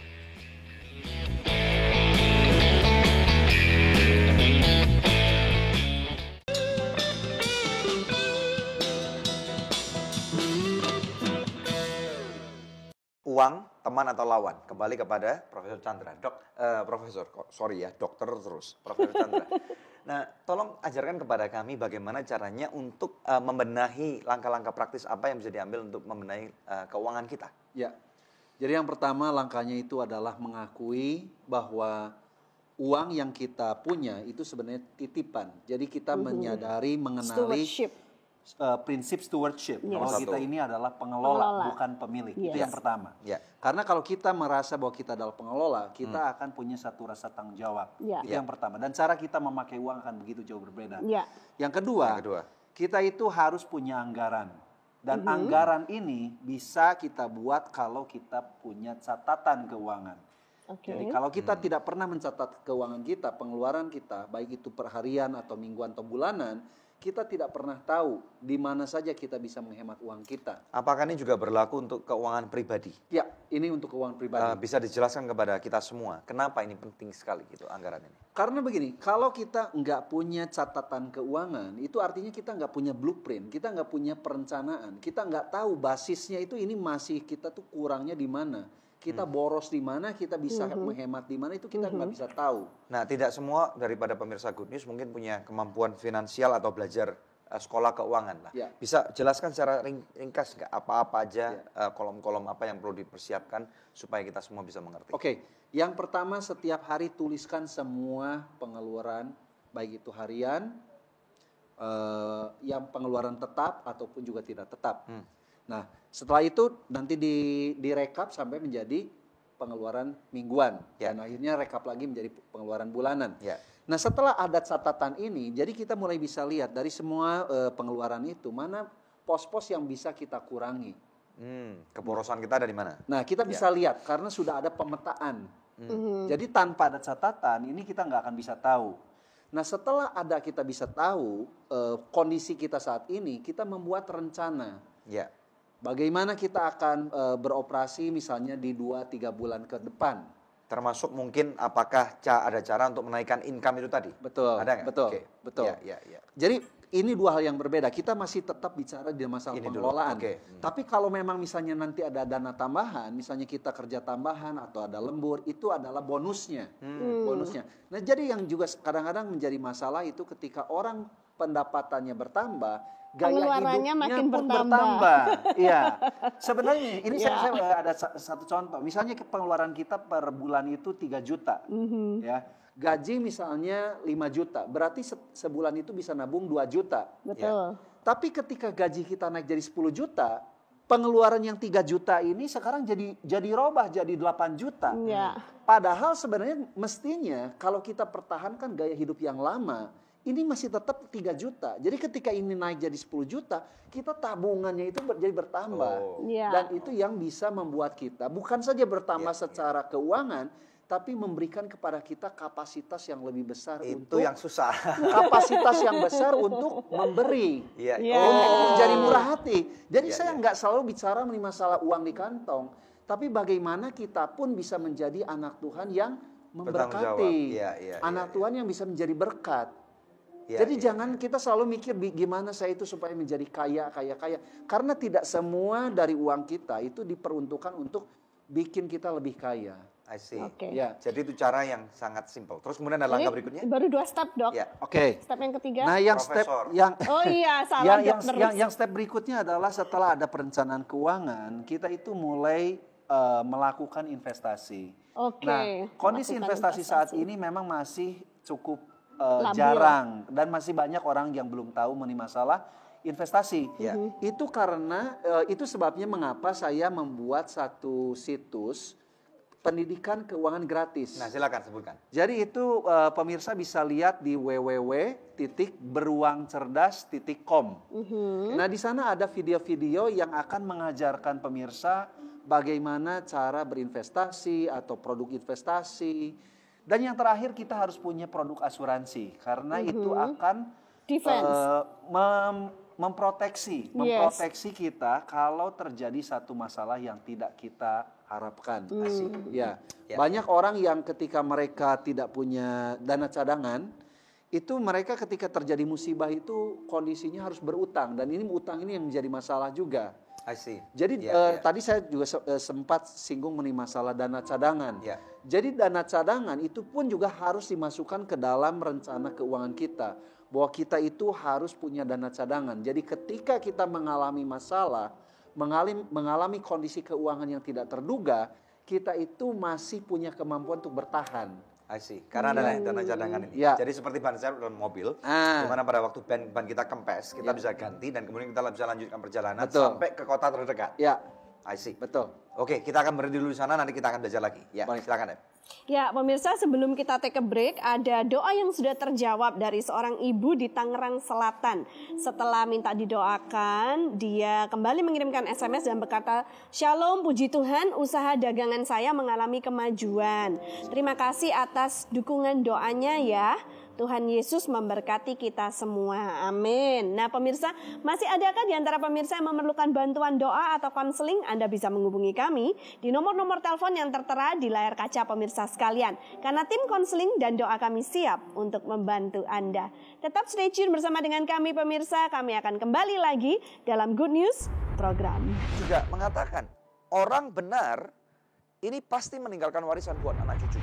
uang, teman atau lawan? Kembali kepada Profesor Chandra. Dokter terus, Profesor Chandra. Nah, tolong ajarkan kepada kami bagaimana caranya untuk membenahi langkah-langkah praktis apa yang bisa diambil untuk membenahi keuangan kita. Ya, jadi yang pertama langkahnya itu adalah mengakui bahwa uang yang kita punya itu sebenarnya titipan. Jadi kita menyadari, mengenali Stewardship. Prinsip stewardship. Yes. Bahwa kita ini adalah pengelola, bukan pemilik. Itu Yes. yang pertama. Ya. Karena kalau kita merasa bahwa kita adalah pengelola, kita akan punya satu rasa tanggung jawab. Ya. Itu yang pertama. Dan cara kita memakai uang akan begitu jauh berbeda. Ya. Yang kedua, kita itu harus punya anggaran. Dan anggaran ini bisa kita buat kalau kita punya catatan keuangan. Oke. Jadi kalau kita tidak pernah mencatat keuangan kita, pengeluaran kita, baik itu per harian atau mingguan atau bulanan, kita tidak pernah tahu di mana saja kita bisa menghemat uang kita. Apakah ini juga berlaku untuk keuangan pribadi? Ya, ini untuk keuangan pribadi. Bisa dijelaskan kepada kita semua, kenapa ini penting sekali gitu anggaran ini? Karena begini, kalau kita nggak punya catatan keuangan, itu artinya kita nggak punya blueprint, kita nggak punya perencanaan, kita nggak tahu basisnya itu ini masih kita tuh kurangnya di mana. Kita boros di mana, kita bisa menghemat di mana, itu kita nggak bisa tahu. Nah, tidak semua daripada pemirsa Good News mungkin punya kemampuan finansial atau belajar sekolah keuangan lah. Ya. Bisa jelaskan secara ringkas nggak apa-apa aja kolom-kolom apa yang perlu dipersiapkan supaya kita semua bisa mengerti. Oke, yang pertama setiap hari tuliskan semua pengeluaran, baik itu harian, yang pengeluaran tetap ataupun juga tidak tetap. Nah, setelah itu nanti direkap sampai menjadi pengeluaran mingguan. Ya. Dan akhirnya rekap lagi menjadi pengeluaran bulanan. Ya. Nah, setelah ada catatan ini, jadi kita mulai bisa lihat dari semua pengeluaran itu, mana pos-pos yang bisa kita kurangi. Keborosan kita ada di mana? Nah, kita bisa lihat karena sudah ada pemetaan. Jadi tanpa ada catatan, ini kita nggak akan bisa tahu. Nah, setelah ada kita bisa tahu kondisi kita saat ini, kita membuat rencana. Ya. Bagaimana kita akan beroperasi misalnya di 2-3 bulan ke depan. Termasuk mungkin apakah ada cara untuk menaikkan income itu tadi? Betul. Ada nggak? Betul. Oke. Betul. Ya. Jadi ini dua hal yang berbeda. Kita masih tetap bicara di masalah Ini dulu. pengelolaan. Oke. Tapi kalau memang misalnya nanti ada dana tambahan, misalnya kita kerja tambahan atau ada lembur, itu adalah bonusnya. Bonusnya. Nah, jadi yang juga kadang-kadang menjadi masalah itu ketika orang pendapatannya bertambah, gaya Pengeluarannya hidupnya makin pun bertambah. Iya. Sebenarnya ini saya ada satu contoh. Misalnya pengeluaran kita per bulan itu 3 juta. Ya. Gaji misalnya 5 juta. Berarti sebulan itu bisa nabung 2 juta. Betul. Tapi ketika gaji kita naik jadi 10 juta, pengeluaran yang 3 juta ini sekarang jadi robah jadi 8 juta. Ya. Padahal sebenarnya mestinya kalau kita pertahankan gaya hidup yang lama, ini masih tetap 3 juta. Jadi ketika ini naik jadi 10 juta, kita tabungannya itu jadi bertambah. Ya. Dan itu yang bisa membuat kita bukan saja bertambah secara keuangan, tapi memberikan kepada kita kapasitas yang lebih besar Itu yang susah. kapasitas yang besar untuk memberi. Iya. Untuk menjadi murah hati. Jadi saya nggak selalu bicara mengenai masalah uang di kantong, tapi bagaimana kita pun bisa menjadi anak Tuhan yang memberkati. Anak Tuhan yang bisa menjadi berkat. Jadi jangan kita selalu mikir gimana saya itu supaya menjadi kaya. Karena tidak semua dari uang kita itu diperuntukkan untuk bikin kita lebih kaya. I see. Oke. Ya. Jadi itu cara yang sangat simpel. Terus kemudian ada langkah berikutnya? Baru 2 step, Dok. Ya. Oke. Step yang ketiga. Nah, yang Profesor. step yang Oh iya, salah yang step berikutnya adalah setelah ada perencanaan keuangan, kita itu mulai melakukan investasi. Oke. Nah, kondisi Melakukan investasi saat ini memang masih cukup Labil. jarang dan masih banyak orang yang belum tahu mengenai masalah investasi. Ya. Itu karena itu sebabnya mengapa saya membuat satu situs pendidikan keuangan gratis. Nah, silakan sebutkan. Jadi itu pemirsa bisa lihat di www.beruangcerdas.com. Nah, di sana ada video-video yang akan mengajarkan pemirsa bagaimana cara berinvestasi atau produk investasi. Dan yang terakhir kita harus punya produk asuransi karena itu akan memproteksi kita kalau terjadi satu masalah yang tidak kita harapkan. Ya. Banyak orang yang ketika mereka tidak punya dana cadangan, itu mereka ketika terjadi musibah itu kondisinya harus berutang dan ini utang ini yang menjadi masalah juga. I see. Jadi tadi saya juga sempat singgung mengenai masalah dana cadangan. Ya. Jadi dana cadangan itu pun juga harus dimasukkan ke dalam rencana keuangan kita. Bahwa kita itu harus punya dana cadangan. Jadi ketika kita mengalami masalah, mengalami kondisi keuangan yang tidak terduga, kita itu masih punya kemampuan untuk bertahan. I see. Karena ada dana cadangan ini. Ya. Jadi seperti ban serep dalam mobil, di mana pada waktu ban kita kempes, kita bisa ganti dan kemudian kita bisa lanjutkan perjalanan sampai ke kota terdekat. Ya. I see. Betul. Oke, kita akan berhenti dulu di sana, nanti kita akan belajar lagi. Ya, silakan Deb. Ya, pemirsa, sebelum kita take a break, ada doa yang sudah terjawab dari seorang ibu di Tangerang Selatan. Setelah minta didoakan, dia kembali mengirimkan SMS dan berkata, "Shalom, puji Tuhan, usaha dagangan saya mengalami kemajuan. Terima kasih atas dukungan doanya ya. Tuhan Yesus memberkati kita semua. Amin." Nah pemirsa, masih adakah di antara pemirsa yang memerlukan bantuan doa atau konseling? Anda bisa menghubungi kami di nomor-nomor telepon yang tertera di layar kaca pemirsa sekalian. Karena tim konseling dan doa kami siap untuk membantu Anda. Tetap stay tune bersama dengan kami pemirsa. Kami akan kembali lagi dalam Good News program. Juga mengatakan, orang benar ini pasti meninggalkan warisan buat anak cucu.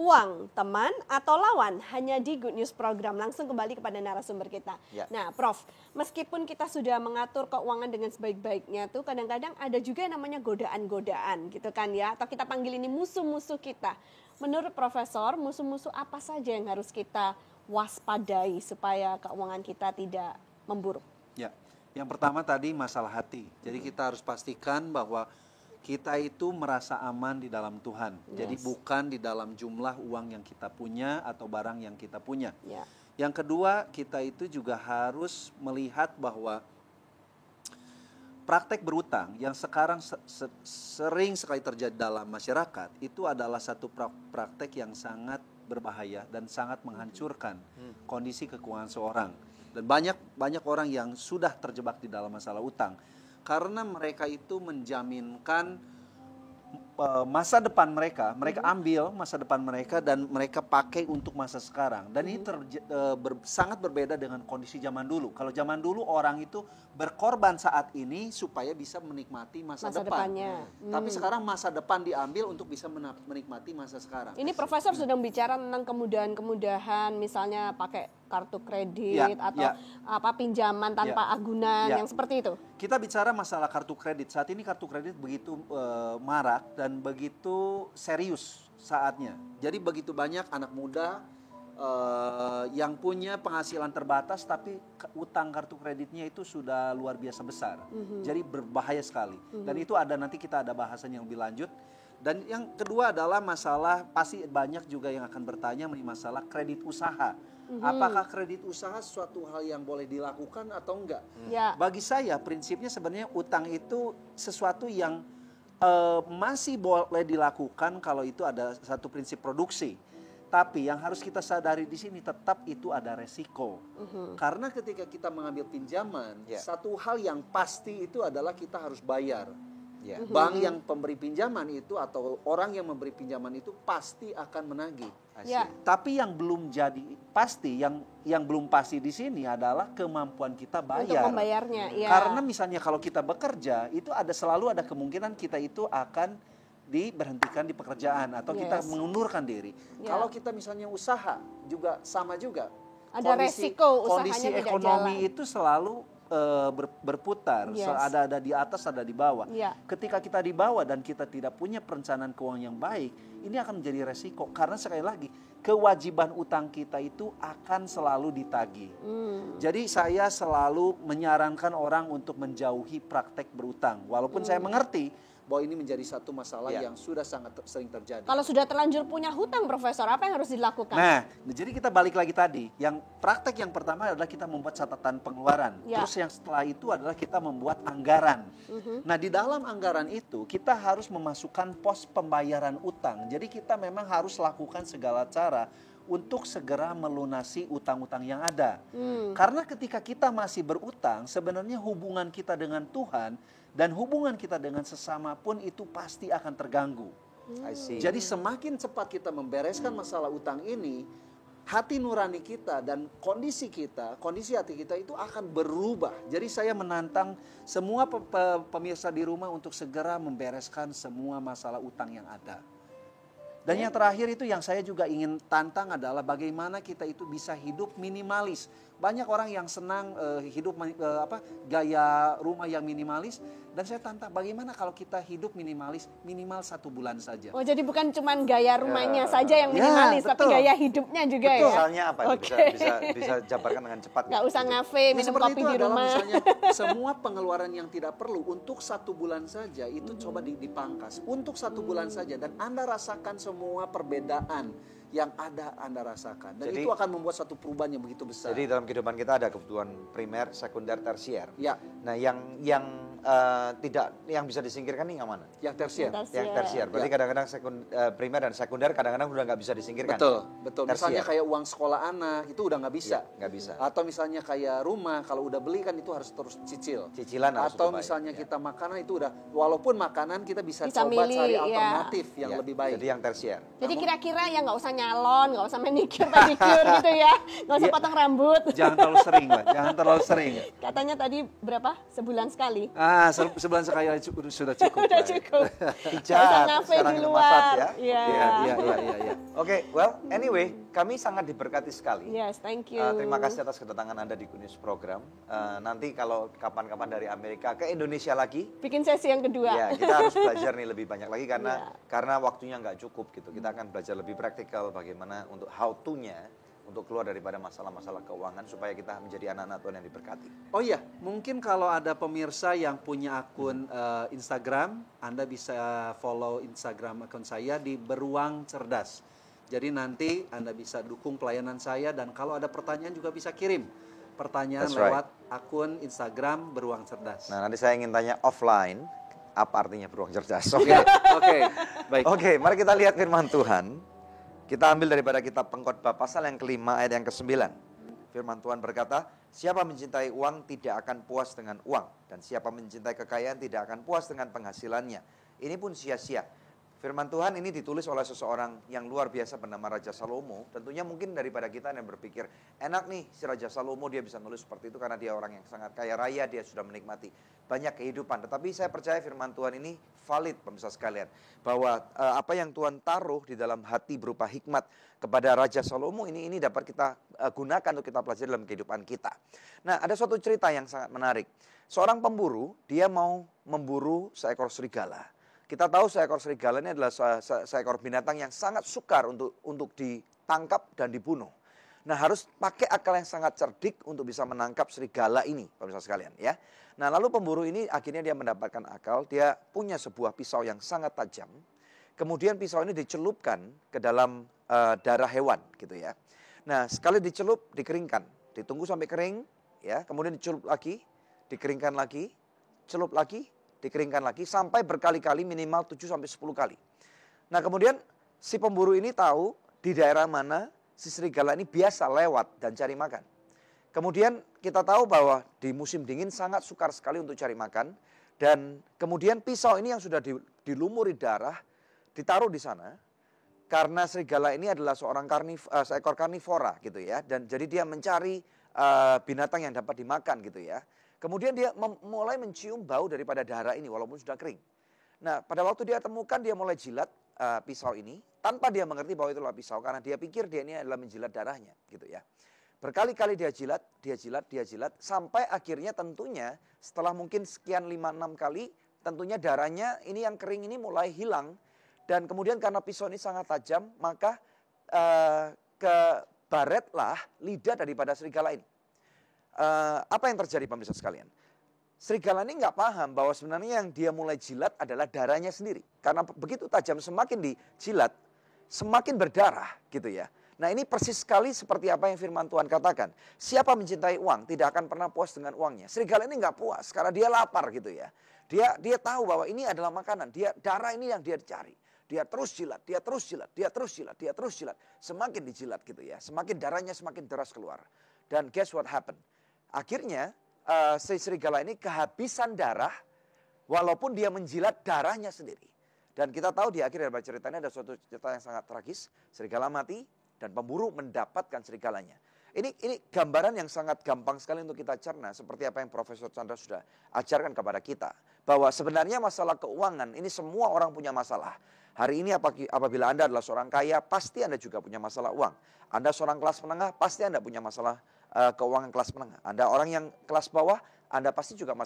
Uang, teman, atau lawan hanya di Good News program. Langsung kembali kepada narasumber kita. Ya. Nah, Prof, meskipun kita sudah mengatur keuangan dengan sebaik-baiknya tuh, kadang-kadang ada juga yang namanya godaan-godaan gitu kan ya. Atau kita panggil ini musuh-musuh kita. Menurut Profesor, musuh-musuh apa saja yang harus kita waspadai supaya keuangan kita tidak memburuk? Ya, yang pertama tadi masalah hati. Jadi kita harus pastikan bahwa kita itu merasa aman di dalam Tuhan. Jadi bukan di dalam jumlah uang yang kita punya atau barang yang kita punya. Ya. Yang kedua, kita itu juga harus melihat bahwa praktek berutang yang sekarang sering sekali terjadi dalam masyarakat itu adalah satu praktek yang sangat berbahaya dan sangat menghancurkan kondisi keuangan seorang. Dan banyak orang yang sudah terjebak di dalam masalah utang. Karena mereka itu menjaminkan masa depan mereka ambil masa depan mereka dan mereka pakai untuk masa sekarang. Dan ini sangat berbeda dengan kondisi zaman dulu. Kalau zaman dulu orang itu berkorban saat ini supaya bisa menikmati masa depan. Depannya. Tapi sekarang masa depan diambil untuk bisa menikmati masa sekarang. Ini Profesor sedang bicara tentang kemudahan-kemudahan, misalnya pakai kartu kredit atau pinjaman tanpa agunan yang seperti itu. Kita bicara masalah kartu kredit. Saat ini kartu kredit begitu marak dan begitu serius saatnya. Jadi begitu banyak anak muda yang punya penghasilan terbatas tapi utang kartu kreditnya itu sudah luar biasa besar. Jadi berbahaya sekali. Dan itu nanti kita ada bahasan yang lebih lanjut. Dan yang kedua adalah masalah, pasti banyak juga yang akan bertanya mengenai masalah kredit usaha. Apakah kredit usaha suatu hal yang boleh dilakukan atau enggak? Bagi saya prinsipnya sebenarnya utang itu sesuatu yang masih boleh dilakukan kalau itu ada satu prinsip produksi. Tapi yang harus kita sadari di sini tetap itu ada resiko. Karena ketika kita mengambil pinjaman, satu hal yang pasti itu adalah kita harus bayar. Bank yang pemberi pinjaman itu atau orang yang memberi pinjaman itu pasti akan menagih. Tapi yang belum jadi pasti, yang belum pasti di sini adalah kemampuan kita bayar. Untuk membayarnya. Karena misalnya kalau kita bekerja itu selalu ada kemungkinan kita itu akan diberhentikan di pekerjaan atau kita mengundurkan diri. Kalau kita misalnya usaha juga sama juga. Ada resiko usahanya kondisi tidak ekonomi jalan. itu selalu berputar, ada di atas, ada di bawah. Ketika kita di bawah dan kita tidak punya perencanaan keuangan yang baik, ini akan menjadi resiko. Karena sekali lagi, kewajiban utang kita itu akan selalu ditagih. Jadi saya selalu menyarankan orang untuk menjauhi praktek berutang. Walaupun saya mengerti bahwa ini menjadi satu masalah Ya. yang sudah sangat sering terjadi. Kalau sudah terlanjur punya hutang, Profesor, apa yang harus dilakukan? Nah, jadi kita balik lagi tadi. Yang praktek yang pertama adalah kita membuat catatan pengeluaran. Ya. Terus yang setelah itu adalah kita membuat anggaran. Nah, di dalam anggaran itu kita harus memasukkan pos pembayaran utang. Jadi kita memang harus lakukan segala cara untuk segera melunasi utang-utang yang ada. Karena ketika kita masih berutang, sebenarnya hubungan kita dengan Tuhan dan hubungan kita dengan sesama pun itu pasti akan terganggu. I see. Jadi semakin cepat kita membereskan masalah utang ini, hati nurani kita dan kondisi hati kita itu akan berubah. Jadi saya menantang semua pemirsa di rumah untuk segera membereskan semua masalah utang yang ada. Dan yang terakhir itu yang saya juga ingin tantang adalah bagaimana kita itu bisa hidup minimalis. Banyak orang yang senang hidup gaya rumah yang minimalis. Dan saya tantang bagaimana kalau kita hidup minimalis minimal 1 bulan saja. Oh, jadi bukan cuma gaya rumahnya saja yang minimalis, tapi betul. gaya hidupnya juga Betul. ya. Misalnya apa? Itu Oke. bisa jabarkan dengan cepat. Nggak usah ngafe, Nah, minum seperti kopi itu di adalah rumah. misalnya semua pengeluaran yang tidak perlu untuk 1 bulan saja itu coba dipangkas untuk 1 bulan saja dan Anda rasakan semua perbedaan yang ada Anda rasakan dan Jadi- itu akan membuat satu perubahan yang begitu besar. Jadi dalam kehidupan kita ada kebutuhan primer, sekunder, tersier. Ya, Nah, yang bisa disingkirkan nih yang mana? yang tersier. Yang tersier. Berarti Ya. kadang-kadang primer dan sekunder kadang-kadang udah nggak bisa disingkirkan. Betul. Tersier. Misalnya kayak uang sekolah anak itu udah nggak bisa. Iya, nggak bisa. Atau misalnya kayak rumah kalau udah beli kan itu harus terus cicil. Cicilan harus Atau dibayar. misalnya Ya. kita makanan itu udah walaupun makanan kita bisa Bisa coba milih, cari ya. alternatif yang Ya, lebih baik. Jadi yang tersier. Jadi kira-kira ya nggak usah nyalon, nggak usah manicure, pedicure gitu ya. Nggak usah Iya. potong rambut. Jangan terlalu sering, Mbak. Jangan terlalu sering. Katanya tadi berapa? Sebulan sekali. Sebulan sekali sudah cukup. Udah Mbak. cukup. Pijat, Nggak usah ngafe sekarang di itu luar. massage ya. Iya. Iya. Oke, well, anyway, kami sangat diberkati sekali. Yes, thank you. Terima kasih atas kedatangan Anda di Good News Program. Nanti kalau kapan-kapan dari Amerika ke Indonesia lagi, Bikin sesi yang kedua. ya kita harus belajar nih lebih banyak lagi Iya. karena waktunya nggak cukup gitu. Kita akan belajar lebih praktikal bagaimana untuk how to-nya untuk keluar daripada masalah-masalah keuangan supaya kita menjadi anak-anak Tuhan yang diberkati. Oh iya, mungkin kalau ada pemirsa yang punya akun Instagram, Anda bisa follow Instagram akun saya di Beruang Cerdas. Jadi nanti Anda bisa dukung pelayanan saya dan kalau ada pertanyaan juga bisa kirim pertanyaan That's right. lewat akun Instagram Beruang Cerdas. Nah, nanti saya ingin tanya offline, apa artinya beruang cerdas? Oke, baik. Oke, mari kita lihat firman Tuhan. Kita ambil daripada kitab Pengkhotbah pasal yang kelima ayat yang ke-9. Firman Tuhan berkata, siapa mencintai uang tidak akan puas dengan uang. Dan siapa mencintai kekayaan tidak akan puas dengan penghasilannya. Ini pun sia-sia. Firman Tuhan ini ditulis oleh seseorang yang luar biasa bernama Raja Salomo. Tentunya mungkin daripada kita yang berpikir, enak nih si Raja Salomo dia bisa nulis seperti itu karena dia orang yang sangat kaya raya, dia sudah menikmati banyak kehidupan. Tetapi saya percaya firman Tuhan ini valid pemirsa sekalian. Bahwa apa yang Tuhan taruh di dalam hati berupa hikmat kepada Raja Salomo ini dapat kita gunakan untuk kita pelajari dalam kehidupan kita. Nah, ada suatu cerita yang sangat menarik. Seorang pemburu, dia mau memburu seekor serigala. Kita tahu seekor serigala ini adalah seekor binatang yang sangat sukar untuk ditangkap dan dibunuh. Nah, harus pakai akal yang sangat cerdik untuk bisa menangkap serigala ini, pemirsa sekalian ya. Nah, lalu pemburu ini akhirnya dia mendapatkan akal, dia punya sebuah pisau yang sangat tajam. Kemudian pisau ini dicelupkan ke dalam darah hewan gitu ya. Nah, sekali dicelup, dikeringkan, ditunggu sampai kering ya, kemudian dicelup lagi, dikeringkan lagi, celup lagi, dikeringkan lagi sampai berkali-kali minimal 7 sampai 10 kali. Nah, kemudian si pemburu ini tahu di daerah mana si serigala ini biasa lewat dan cari makan. Kemudian kita tahu bahwa di musim dingin sangat sukar sekali untuk cari makan dan kemudian pisau ini yang sudah dilumuri darah ditaruh di sana karena serigala ini adalah seekor karnivora gitu ya dan jadi dia mencari binatang yang dapat dimakan gitu ya. Kemudian dia mulai mencium bau daripada darah ini walaupun sudah kering. Nah, pada waktu dia temukan dia mulai jilat pisau ini tanpa dia mengerti bahwa itulah pisau karena dia pikir dia ini adalah menjilat darahnya gitu ya. Berkali-kali dia jilat sampai akhirnya tentunya setelah mungkin sekian 5-6 kali tentunya darahnya ini yang kering ini mulai hilang dan kemudian karena pisau ini sangat tajam maka kebaretlah lidah daripada serigala ini. Apa yang terjadi pemirsa sekalian? serigala ini nggak paham bahwa sebenarnya yang dia mulai jilat adalah darahnya sendiri. Karena begitu tajam semakin dijilat, semakin berdarah gitu ya. Nah ini persis sekali seperti apa yang firman Tuhan katakan. Siapa mencintai uang tidak akan pernah puas dengan uangnya. Serigala ini nggak puas karena dia lapar gitu ya. Dia tahu bahwa ini adalah makanan. Darah ini yang dia cari. Dia terus jilat, dia terus jilat, dia terus jilat, dia terus jilat. Semakin dijilat gitu ya. Semakin darahnya semakin deras keluar. Dan guess what happened? Akhirnya si serigala ini kehabisan darah walaupun dia menjilat darahnya sendiri. Dan kita tahu di akhir dari ceritanya ada suatu cerita yang sangat tragis. Serigala mati dan pemburu mendapatkan serigalanya. Ini gambaran yang sangat gampang sekali untuk kita cerna. Seperti apa yang Profesor Chandra sudah ajarkan kepada kita. Bahwa sebenarnya masalah keuangan ini semua orang punya masalah. Hari ini apabila Anda adalah seorang kaya, pasti Anda juga punya masalah uang. Anda seorang kelas menengah, pasti Anda punya masalah keuangan kelas menengah. Anda orang yang kelas bawah, Anda pasti juga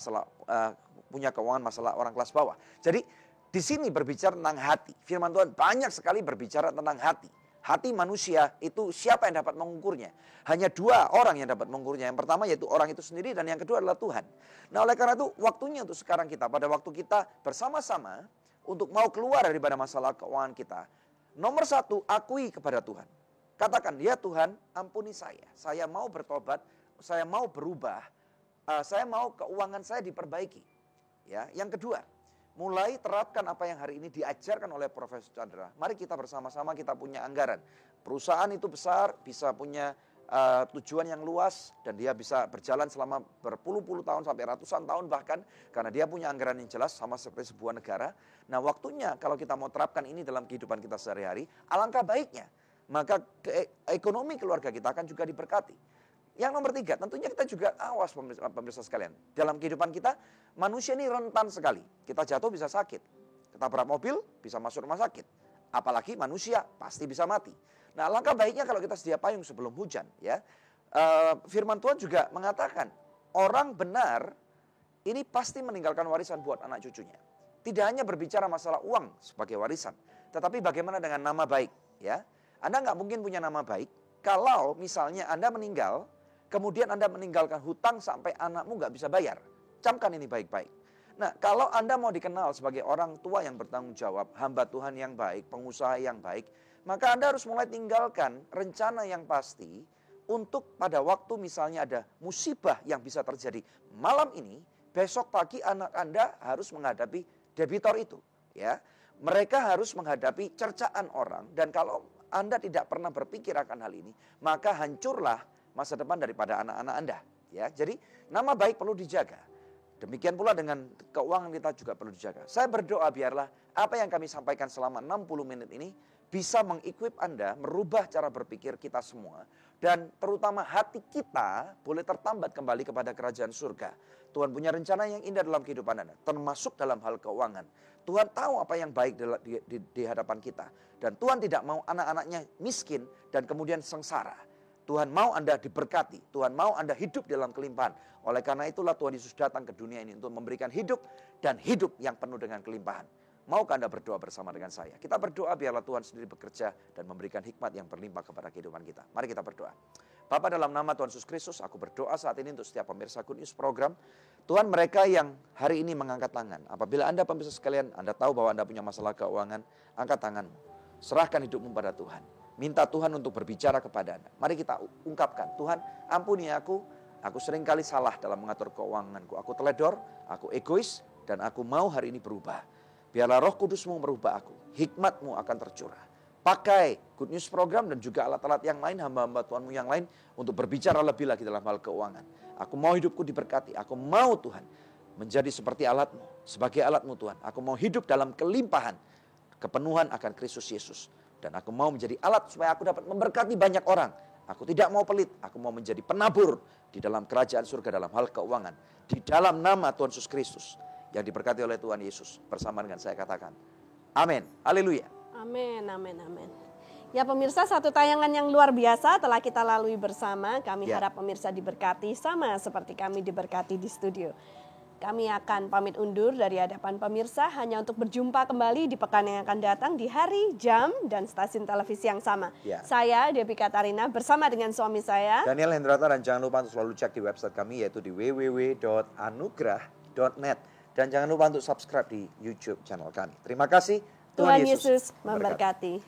punya keuangan masalah orang kelas bawah. Jadi di sini berbicara tentang hati. Firman Tuhan banyak sekali berbicara tentang hati. Hati manusia itu siapa yang dapat mengukurnya? Hanya 2 orang yang dapat mengukurnya. Yang pertama yaitu orang itu sendiri dan yang kedua adalah Tuhan. Nah oleh karena itu waktunya untuk sekarang kita, pada waktu kita bersama-sama untuk mau keluar daripada masalah keuangan kita. Nomor 1, akui kepada Tuhan. Katakan, ya Tuhan ampuni saya mau bertobat, saya mau berubah, saya mau keuangan saya diperbaiki. Ya, yang kedua, mulai terapkan apa yang hari ini diajarkan oleh Profesor Chandra. Mari kita bersama-sama kita punya anggaran. Perusahaan itu besar, bisa punya tujuan yang luas dan dia bisa berjalan selama berpuluh-puluh tahun sampai ratusan tahun bahkan karena dia punya anggaran yang jelas sama seperti sebuah negara. Nah, waktunya kalau kita mau terapkan ini dalam kehidupan kita sehari-hari, alangkah baiknya. Maka ekonomi keluarga kita akan juga diberkati. Yang nomor 3, tentunya kita juga awas pemirsa sekalian. Dalam kehidupan kita, manusia ini rentan sekali. Kita jatuh bisa sakit. Ketabrak mobil bisa masuk rumah sakit. Apalagi manusia pasti bisa mati. Nah, langkah baiknya kalau kita sedia payung sebelum hujan. Ya, firman Tuhan juga mengatakan, orang benar ini pasti meninggalkan warisan buat anak cucunya. Tidak hanya berbicara masalah uang sebagai warisan. Tetapi bagaimana dengan nama baik. Ya, Anda nggak mungkin punya nama baik kalau misalnya Anda meninggal, kemudian Anda meninggalkan hutang sampai anakmu nggak bisa bayar. Camkan ini baik-baik. Nah, kalau Anda mau dikenal sebagai orang tua yang bertanggung jawab, hamba Tuhan yang baik, pengusaha yang baik, maka Anda harus mulai tinggalkan rencana yang pasti untuk pada waktu misalnya ada musibah yang bisa terjadi malam ini, besok pagi anak Anda harus menghadapi debitor itu. Ya, mereka harus menghadapi cercaan orang dan kalau Anda tidak pernah berpikir akan hal ini, maka hancurlah masa depan daripada anak-anak Anda. Ya, jadi nama baik perlu dijaga. Demikian pula dengan keuangan kita juga perlu dijaga. Saya berdoa biarlah apa yang kami sampaikan selama 60 menit ini bisa mengequip Anda, merubah cara berpikir kita semua. Dan terutama hati kita boleh tertambat kembali kepada kerajaan surga. Tuhan punya rencana yang indah dalam kehidupan Anda, termasuk dalam hal keuangan. Tuhan tahu apa yang baik di hadapan kita. Dan Tuhan tidak mau anak-anaknya miskin dan kemudian sengsara. Tuhan mau Anda diberkati. Tuhan mau Anda hidup dalam kelimpahan. Oleh karena itulah Tuhan Yesus datang ke dunia ini untuk memberikan hidup dan hidup yang penuh dengan kelimpahan. Maukah Anda berdoa bersama dengan saya? Kita berdoa biarlah Tuhan sendiri bekerja dan memberikan hikmat yang berlimpah kepada kehidupan kita. Mari kita berdoa. Bapa, dalam nama Tuhan Yesus Kristus, aku berdoa saat ini untuk setiap pemirsa Good News program. Tuhan, mereka yang hari ini mengangkat tangan. Apabila Anda pemirsa sekalian, Anda tahu bahwa Anda punya masalah keuangan, angkat tanganmu. Serahkan hidupmu pada Tuhan. Minta Tuhan untuk berbicara kepada Anda. Mari kita ungkapkan, Tuhan ampuni aku seringkali salah dalam mengatur keuanganku. Aku teledor, aku egois, dan aku mau hari ini berubah. Biarlah Roh Kudus-Mu merubah aku. Hikmat-Mu akan tercurah. Pakai Good News program dan juga alat-alat yang lain, hamba-hamba Tuhan-Mu yang lain untuk berbicara lebih lagi dalam hal keuangan. Aku mau hidupku diberkati. Aku mau Tuhan menjadi seperti alat-Mu. Sebagai alat-Mu Tuhan. Aku mau hidup dalam kelimpahan, kepenuhan akan Kristus Yesus. Dan aku mau menjadi alat supaya aku dapat memberkati banyak orang. Aku tidak mau pelit, aku mau menjadi penabur di dalam kerajaan surga dalam hal keuangan. Di dalam nama Tuhan Yesus Kristus yang diberkati oleh Tuhan Yesus. Bersama dengan saya katakan, amin, haleluya. Amin, amin, amin. Ya pemirsa, satu tayangan yang luar biasa telah kita lalui bersama. Kami harap pemirsa diberkati sama seperti kami diberkati di studio. Kami akan pamit undur dari hadapan pemirsa hanya untuk berjumpa kembali di pekan yang akan datang di hari, jam, dan stasiun televisi yang sama. Ya. Saya Debbie Katarina bersama dengan suami saya Daniel Hendrata, dan jangan lupa untuk selalu cek di website kami yaitu di www.anugrah.com. www.cctv.net. Dan jangan lupa untuk subscribe di YouTube channel kami. Terima kasih. Tuhan Yesus memberkati.